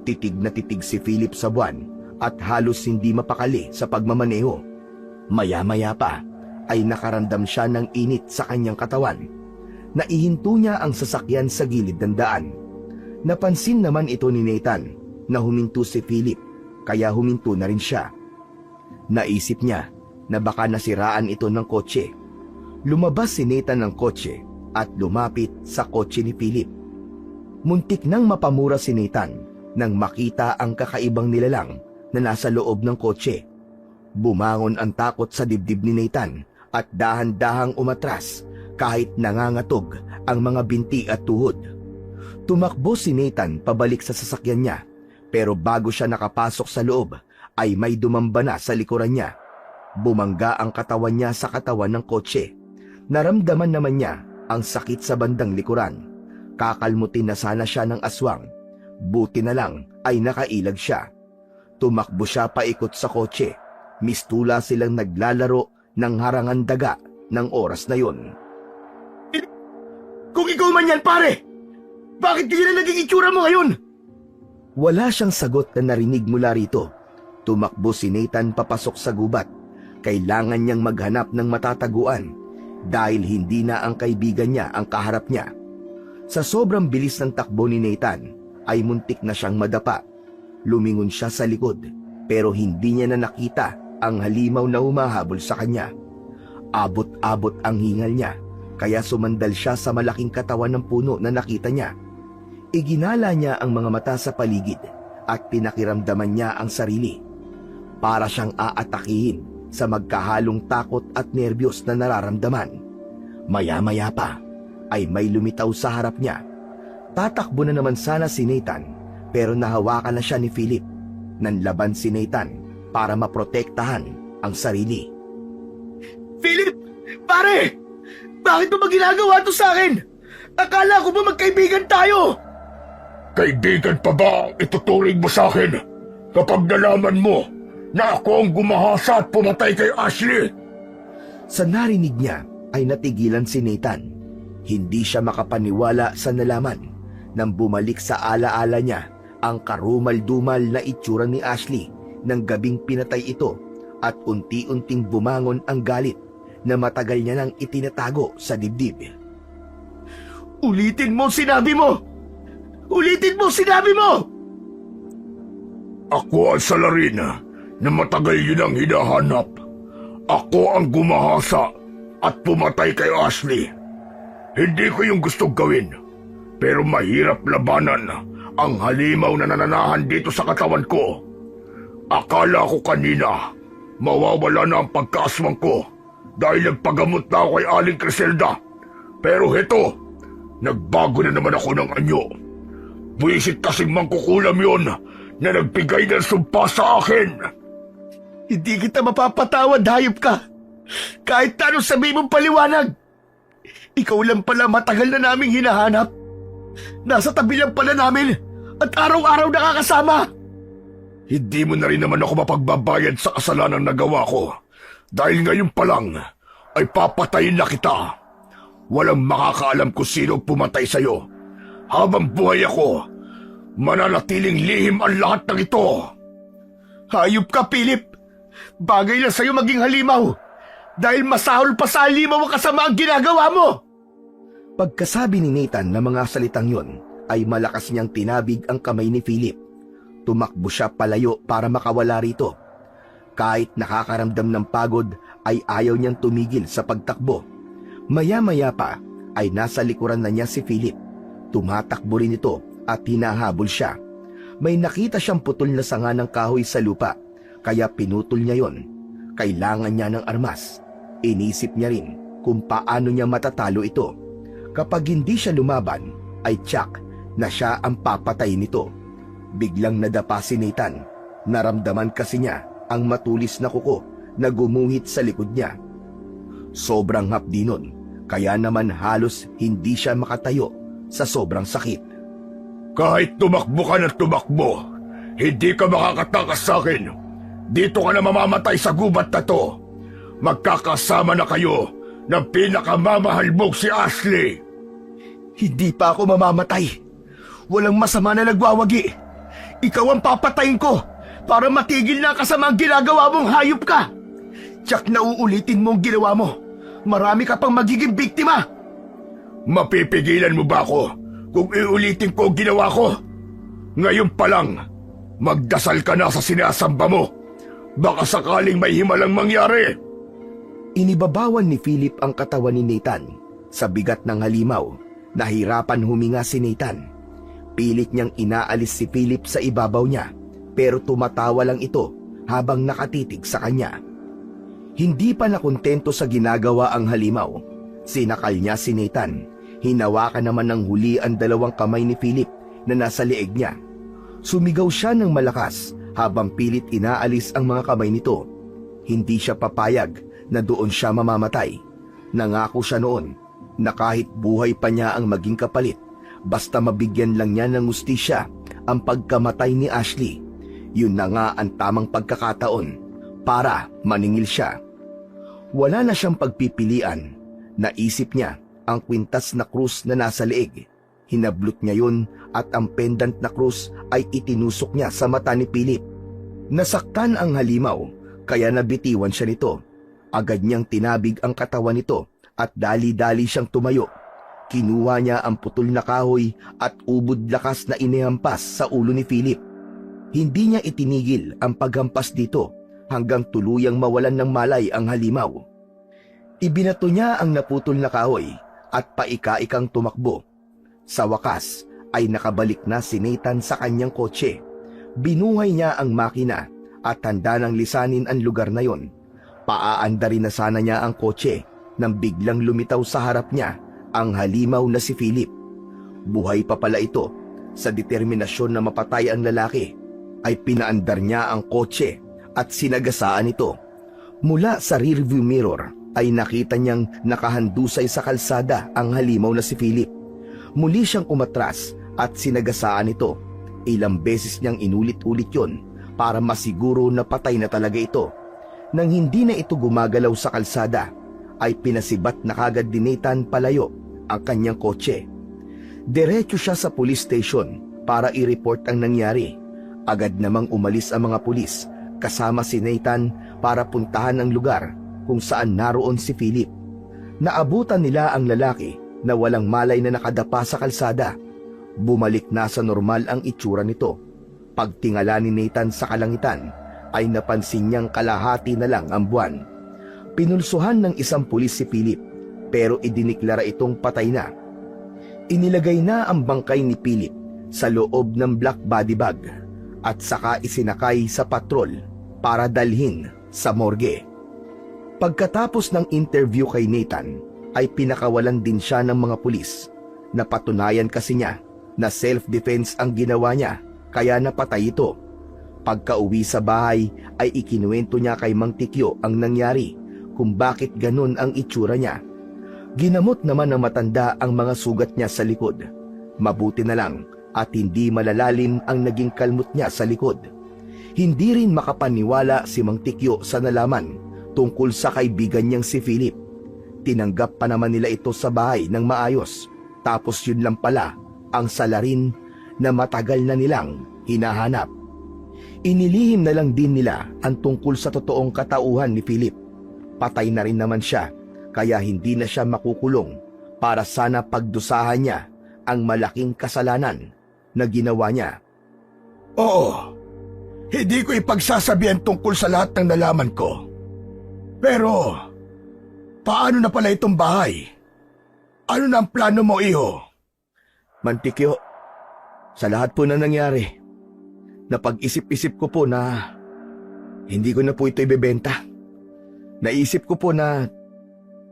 Titig na titig si Philip sa buwan at halos hindi mapakali sa pagmamaneho. Maya-maya pa ay nakaramdam siya ng init sa kanyang katawan. Naihinto niya ang sasakyan sa gilid ng daan. Napansin naman ito ni Nathan na huminto si Philip, kaya huminto na rin siya. Naisip niya na baka nasiraan ito ng kotse. Lumabas si Nathan ng kotse at lumapit sa kotse ni Philip. Muntik nang mapamura si Nathan nang makita ang kakaibang nilalang na nasa loob ng kotse. Bumangon ang takot sa dibdib ni Nathan at dahan-dahang umatras kahit nangangatog ang mga binti at tuhod. Tumakbo si Nathan pabalik sa sasakyan niya, pero bago siya nakapasok sa loob ay may dumamba na sa likuran niya. Bumangga ang katawan niya sa katawan ng kotse. Naramdaman naman niya ang sakit sa bandang likuran. Kakalmutin na sana siya ng aswang. Buti na lang ay nakailag siya. Tumakbo siya paikot sa kotse. Mistula silang naglalaro ng harangan daga ng oras na yon. Kung ikaw man yan, pare! Bakit di na naging itsura mo ngayon? Wala siyang sagot na narinig mula rito. Tumakbo si Nathan papasok sa gubat. Kailangan niyang maghanap ng matataguan dahil hindi na ang kaibigan niya ang kaharap niya. Sa sobrang bilis ng takbo ni Nathan ay muntik na siyang madapa. Lumingon siya sa likod pero hindi niya na nakita ang halimaw na humahabol sa kanya. Abot-abot ang hingal niya kaya sumandal siya sa malaking katawan ng puno na nakita niya. Iginala niya ang mga mata sa paligid at pinakiramdaman niya ang sarili. Para siyang aatakihin sa magkahalong takot at nerbiyos na nararamdaman. Maya-maya pa ay may lumitaw sa harap niya. Tatakbo na naman sana si Nathan pero nahawakan na siya ni Philip. Nanlaban si Nathan para maprotektahan ang sarili. Philip! Pare! Bakit mo ba ginagawa to sa akin? Akala ko ba magkaibigan tayo? Kaibigan pa ba ang ituturing mo sa akin kapag nalaman mo na ako ang gumahasa at pumatay kay Ashley? Sa narinig niya ay natigilan si Nathan. Hindi siya makapaniwala sa nalaman nang bumalik sa alaala niya ang karumal-dumal na itsura ni Ashley ng gabing pinatay ito at unti-unting bumangon ang galit na matagal niya nang itinatago sa dibdib. Ulitin mo sinabi mo! Ulitin mo sinabi mo! Ako ang salarin na matagal yun ang hinahanap. Ako ang gumahasa at pumatay kay Ashley. Hindi ko yung gustong gawin, pero mahirap labanan ang halimaw na nananahan dito sa katawan ko. Akala ko kanina mawawala na ang pagkaaswang ko dahil nagpagamot na ako kay Aling Criselda. Pero heto, nagbago na naman ako ng anyo. Buwisit kasing mangkukulam yon na nagbigay ng sumpa sa akin. Hindi kita mapapatawad, hayop ka. Kahit ano sabi mong paliwanag. Ikaw lang pala matagal na naming hinahanap. Nasa tabi lang pala namin at araw-araw nakakasama. Hindi mo na rin naman ako mapagbabayad sa kasalanan na gawa ko. Dahil ngayon pa lang ay papatayin na kita. Walang makakaalam kung sino pumatay sa'yo. Habang buhay ako, mananatiling lihim ang lahat ng ito. Hayop ka, Philip! Bagay lang sa'yo maging halimaw. Dahil masahol pa sa halimaw ang kasama ang ginagawa mo. Pagkasabi ni Nathan na mga salitang yon, ay malakas niyang tinabig ang kamay ni Philip. Tumakbo siya palayo para makawala rito. Kahit nakakaramdam ng pagod, ay ayaw niyang tumigil sa pagtakbo. Maya-maya pa, ay nasa likuran na niya si Philip. Tumatakbo rin ito at hinahabol siya. May nakita siyang putol na sanga ng kahoy sa lupa, kaya pinutol niya yon. Kailangan niya ng armas. Inisip niya rin kung paano niya matatalo ito. Kapag hindi siya lumaban, ay tiyak na siya ang papatay nito. Biglang nadapa si Nathan. Naramdaman kasi niya ang matulis na kuko na gumuhit sa likod niya. Sobrang hapdi nun, kaya naman halos hindi siya makatayo sa sobrang sakit. Kahit tumakbo ka ng tumakbo, hindi ka makakatakas sa akin. Dito ka na mamamatay sa gubat na to. Magkakasama na kayo ng pinakamamahal mong si Ashley. Hindi pa ako mamamatay. Walang masama na nagwawagi. Ikaw ang papatayin ko para matigil na kasamang ginagawa mong hayop ka. Tiyak na uulitin mo ang ginawa mo. Marami ka pang magiging biktima. Mapipigilan mo ba ako kung iulitin ko ang ginawa ko? Ngayon pa lang, magdasal ka na sa sinasamba mo. Baka sakaling may himalang mangyari. Inibabawan ni Philip ang katawan ni Nathan. Sa bigat ng halimaw, nahirapan huminga si Nathan. Pilit niyang inaalis si Philip sa ibabaw niya, pero tumatawa lang ito habang nakatitig sa kanya. Hindi pa nakontento sa ginagawa ang halimaw. Sinakal niya si Nathan. Hinawakan naman ng huli ang dalawang kamay ni Philip na nasa leeg niya. Sumigaw siya ng malakas habang pilit inaalis ang mga kamay nito. Hindi siya papayag na doon siya mamamatay. Nangako siya noon na kahit buhay pa niya ang maging kapalit, basta mabigyan lang niya ng hustisya ang pagkamatay ni Ashley. Yun na nga ang tamang pagkakataon para maningil siya. Wala na siyang pagpipilian. Naisip niya ang kwintas na krus na nasa leeg. Hinablot niya yun at ang pendant na krus ay itinusok niya sa mata ni Philip. Nasaktan ang halimaw, kaya nabitiwan siya nito. Agad niyang tinabig ang katawan nito at dali-dali siyang tumayo. Kinuha niya ang putol na kahoy at ubod lakas na inihampas sa ulo ni Philip. Hindi niya itinigil ang paghampas dito hanggang tuluyang mawalan ng malay ang halimaw. Ibinato niya ang naputol na kahoy at paika-ikang tumakbo. Sa wakas ay nakabalik na si Nathan sa kanyang kotse. Binuhay niya ang makina at handa ng lisanin ang lugar na yon. Paaandarin na sana niya ang kotse nang biglang lumitaw sa harap niya ang halimaw na si Philip. Buhay pa pala ito. Sa determinasyon na mapatay ang lalaki, ay pinaandar niya ang kotse at sinagasaan ito. Mula sa rearview mirror ay nakita niyang nakahandusay sa kalsada ang halimaw na si Philip. Muli siyang umatras at sinagasaan ito. Ilang beses niyang inulit-ulit yon para masiguro na patay na talaga ito. Nang hindi na ito gumagalaw sa kalsada, ay pinasibat na kagad ni Nathan palayo ang kanyang kotse. Diretso siya sa police station para i-report ang nangyari. Agad namang umalis ang mga pulis kasama si Nathan para puntahan ang lugar kung saan naroon si Philip. Naabutan nila ang lalaki na walang malay na nakadapa sa kalsada. Bumalik na sa normal ang itsura nito. Pagtingala ni Nathan sa kalangitan, ay napansin niyang kalahati na lang ang buwan. Pinulsuhan ng isang pulis si Philip, pero idiniklara itong patay na. Inilagay na ang bangkay ni Philip sa loob ng black body bag at saka isinakay sa patrol para dalhin sa morgue. Pagkatapos ng interview kay Nathan, ay pinakawalan din siya ng mga pulis. Napatunayan kasi niya na self-defense ang ginawa niya, kaya napatay ito. Pagka-uwi sa bahay ay ikinuwento niya kay Mang Tikyo ang nangyari, kung bakit ganun ang itsura niya. Ginamot naman ng matanda ang mga sugat niya sa likod. Mabuti na lang at hindi malalalim ang naging kalmot niya sa likod. Hindi rin makapaniwala si Mang Tikyo sa nalaman tungkol sa kaibigan niyang si Philip. Tinanggap pa naman nila ito sa bahay ng maayos, tapos yun lang pala ang salarin na matagal na nilang hinahanap. Inilihim na lang din nila ang tungkol sa totoong katauhan ni Philip. Patay na rin naman siya, kaya hindi na siya makukulong para sana pagdusahan niya ang malaking kasalanan na ginawa niya. Oo, hindi ko ipagsasabihan tungkol sa lahat ng nalaman ko. Pero, paano na pala itong bahay? Ano na ang plano mo, iho? Mantikyo, sa lahat po na nangyari, napag-isip-isip ko po na hindi ko na po ito ibebenta. Naisip ko po na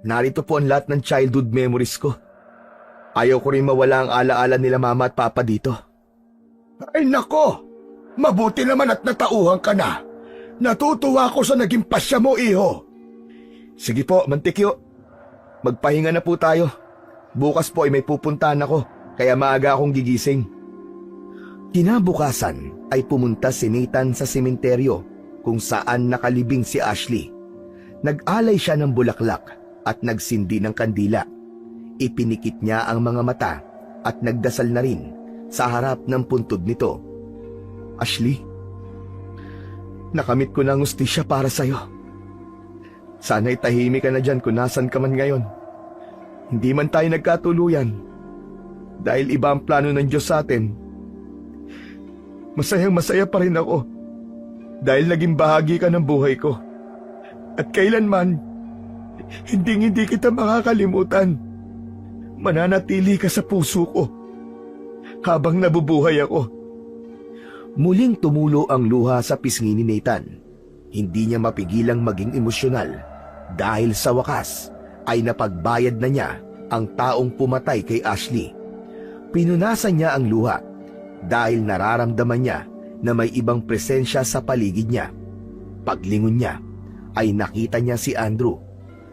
narito po ang lahat ng childhood memories ko. Ayaw ko rin mawala ang alaala nila mama at papa dito. Ay nako, mabuti naman at natauhan ka na. Natutuwa ko sa naging pasya mo, iho. Sige po, Mantikyo. Magpahinga na po tayo. Bukas po ay may pupuntahan ako, kaya maaga akong gigising. Kinabukasan ay pumunta si Nathan sa sementeryo kung saan nakalibing si Ashley. Nag-alay siya ng bulaklak at nagsindi ng kandila. Ipinikit niya ang mga mata at nagdasal na rin sa harap ng puntod nito. Ashley, nakamit ko na ang hustisya para sa'yo. Sana'y tahimik ka na dyan kung nasan ka man ngayon. Hindi man tayo nagkatuluyan dahil iba ang plano ng Diyos sa atin. Masayang masaya pa rin ako dahil naging bahagi ka ng buhay ko. At kailanman, hindi kita makakalimutan. Mananatili ka sa puso ko habang nabubuhay ako. Muling tumulo ang luha sa pisngi ni Nathan. Hindi niya mapigilang maging emosyonal dahil sa wakas ay napagbayad na niya ang taong pumatay kay Ashley. Pinunasan niya ang luha dahil nararamdaman niya na may ibang presensya sa paligid niya. Paglingon niya ay nakita niya si Andrew.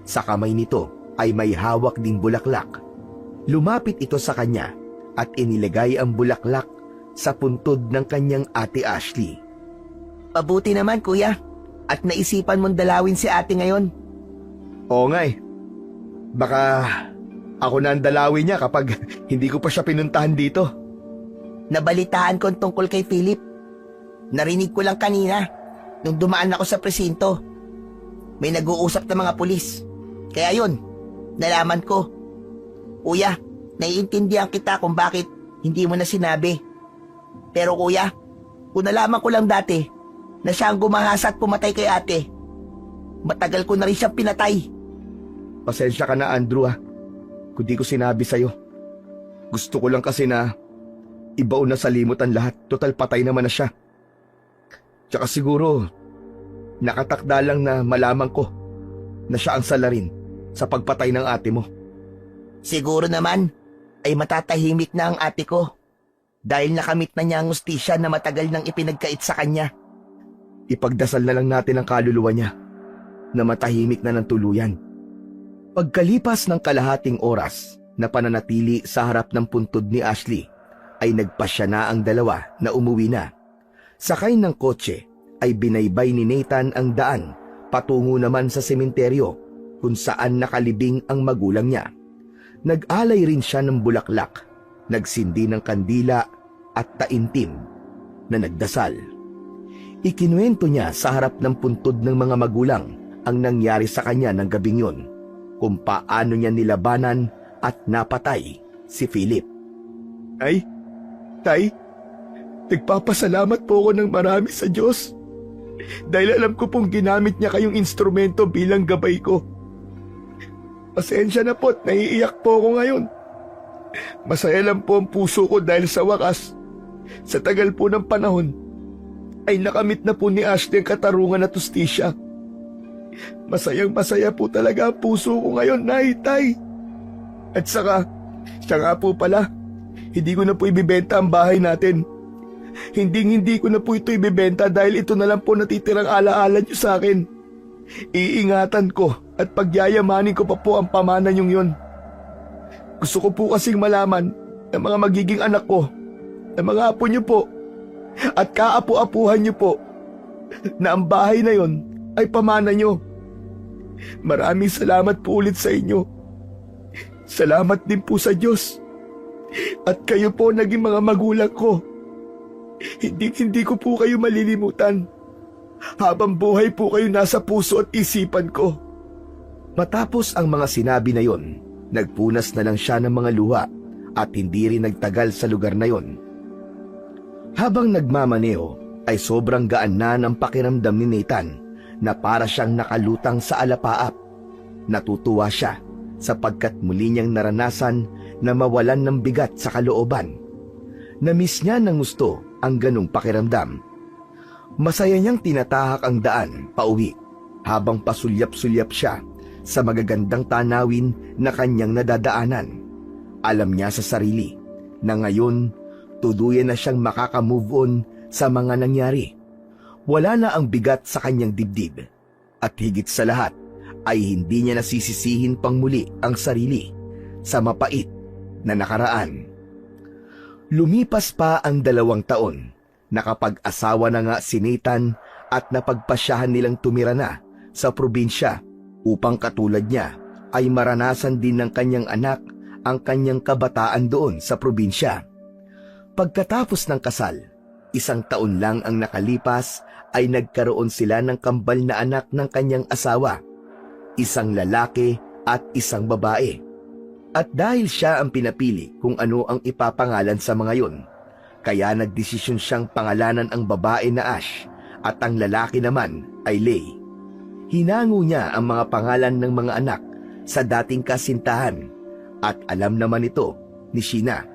Sa kamay nito ay may hawak ding bulaklak. Lumapit ito sa kanya at inilagay ang bulaklak sa puntod ng kanyang ate Ashley. Mabuti naman, kuya. At naisipan mong dalawin si ate ngayon. Oo nga eh. Baka ako na ang dalawin niya kapag hindi ko pa siya pinuntahan dito. Nabalitaan ko ang tungkol kay Philip. Narinig ko lang kanina nung dumaan ako sa presinto. May nag-uusap na mga pulis. Kaya yun, nalaman ko. Kuya, naiintindihan kita kung bakit hindi mo na sinabi. Pero kuya, kung nalaman ko lang dati na siya ang gumahasa at pumatay kay ate, matagal ko na rin siyang pinatay. Pasensya ka na, Andrew, kung di ko sinabi sa'yo. Gusto ko lang kasi na ibaon na sa limot ang lahat. Total patay naman na siya. Tsaka siguro nakatakda lang na malaman ko na siya ang salarin sa pagpatay ng ate mo. Siguro naman ay matatahimik na ang ate ko dahil nakamit na niya ang hustisya na matagal nang ipinagkait sa kanya. Ipagdasal na lang natin ang kaluluwa niya na matahimik na ng tuluyan. Pagkalipas ng kalahating oras na pananatili sa harap ng puntod ni Ashley, ay nagpasya na ang dalawa na umuwi na. Sakay ng kotse ay binaybay ni Nathan ang daan patungo naman sa sementeryo kung saan nakalibing ang magulang niya. Nag-alay rin siya ng bulaklak, nagsindi ng kandila at taimtim na nagdasal. Ikinuwento niya sa harap ng puntod ng mga magulang ang nangyari sa kanya ng gabing yun, kung paano niya nilabanan at napatay si Philip. Ay, Tay, nagpapasalamat po ako ng marami sa Diyos dahil alam ko pong ginamit niya kayong instrumento bilang gabay ko. Pasensya na po at naiiyak po ako ngayon. Masaya lang po ang puso ko dahil sa wakas, sa tagal po ng panahon, ay nakamit na po ni Ashley ang katarungan at hustisya. Masayang masaya po talaga ang puso ko ngayon, Nay, Tay. At saka, siya nga po pala, hindi ko na po ibibenta ang bahay natin. Hindi ko na po ito ibibenta dahil ito na lang po natitirang alaala niyo sa akin. Iingatan ko at pagyayamanin ko pa po ang pamana niyong yun. Gusto ko po kasing malaman ng mga magiging anak ko, ng mga apo niyo po, at kaapu-apuhan niyo po, na ang bahay na yon ay pamana niyo. Maraming salamat po ulit sa inyo. Salamat din po sa Diyos. At kayo po naging mga magulang ko. Hindi ko po kayo malilimutan. Habang buhay po kayo nasa puso at isipan ko. Matapos ang mga sinabi na yon, nagpunas na lang siya ng mga luha at hindi rin nagtagal sa lugar na yon. Habang nagmamaneho ay sobrang gaan na ng pakiramdam ni Nathan na para siyang nakalutang sa alapaap. Natutuwa siya sapagkat muli niyang naranasan na mawalan ng bigat sa kalooban. Na-miss niya ng gusto ang ganong pakiramdam. Masaya niyang tinatahak ang daan pauwi habang pasulyap-sulyap siya sa magagandang tanawin na kanyang nadadaanan. Alam niya sa sarili na ngayon tuluyan na siyang makaka-move on sa mga nangyari. Wala na ang bigat sa kanyang dibdib at higit sa lahat ay hindi niya nasisisihin pang muli ang sarili sa mapait na nakaraan. Lumipas pa ang 2 taon. Nakapag-asawa na nga si Nathan at napagpasyahan nilang tumira na sa probinsya upang katulad niya ay maranasan din ng kanyang anak ang kanyang kabataan doon sa probinsya. Pagkatapos ng kasal, 1 taon lang ang nakalipas ay nagkaroon sila ng kambal na anak ng kanyang asawa, 1 lalaki at 1 babae. At dahil siya ang pinapili kung ano ang ipapangalan sa mga yon, kaya nagdesisyon siyang pangalanan ang babae na Ash at ang lalaki naman ay Lay. Hinango niya ang mga pangalan ng mga anak sa dating kasintahan at alam naman ito ni Sheena.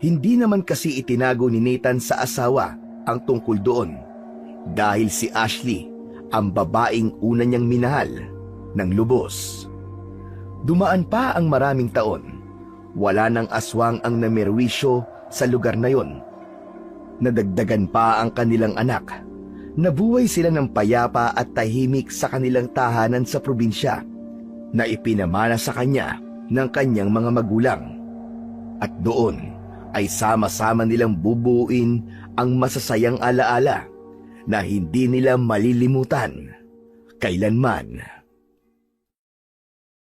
Hindi naman kasi itinago ni Nathan sa asawa ang tungkol doon dahil si Ashley ang babaeng una niyang minahal ng lubos. Dumaan pa ang maraming taon. Wala nang aswang ang namerwisyo sa lugar na yon. Nadagdagan pa ang kanilang anak. Nabuhay sila ng payapa at tahimik sa kanilang tahanan sa probinsya na ipinamana sa kanya ng kanyang mga magulang. At doon ay sama-sama nilang bubuuin ang masasayang alaala na hindi nila malilimutan kailanman.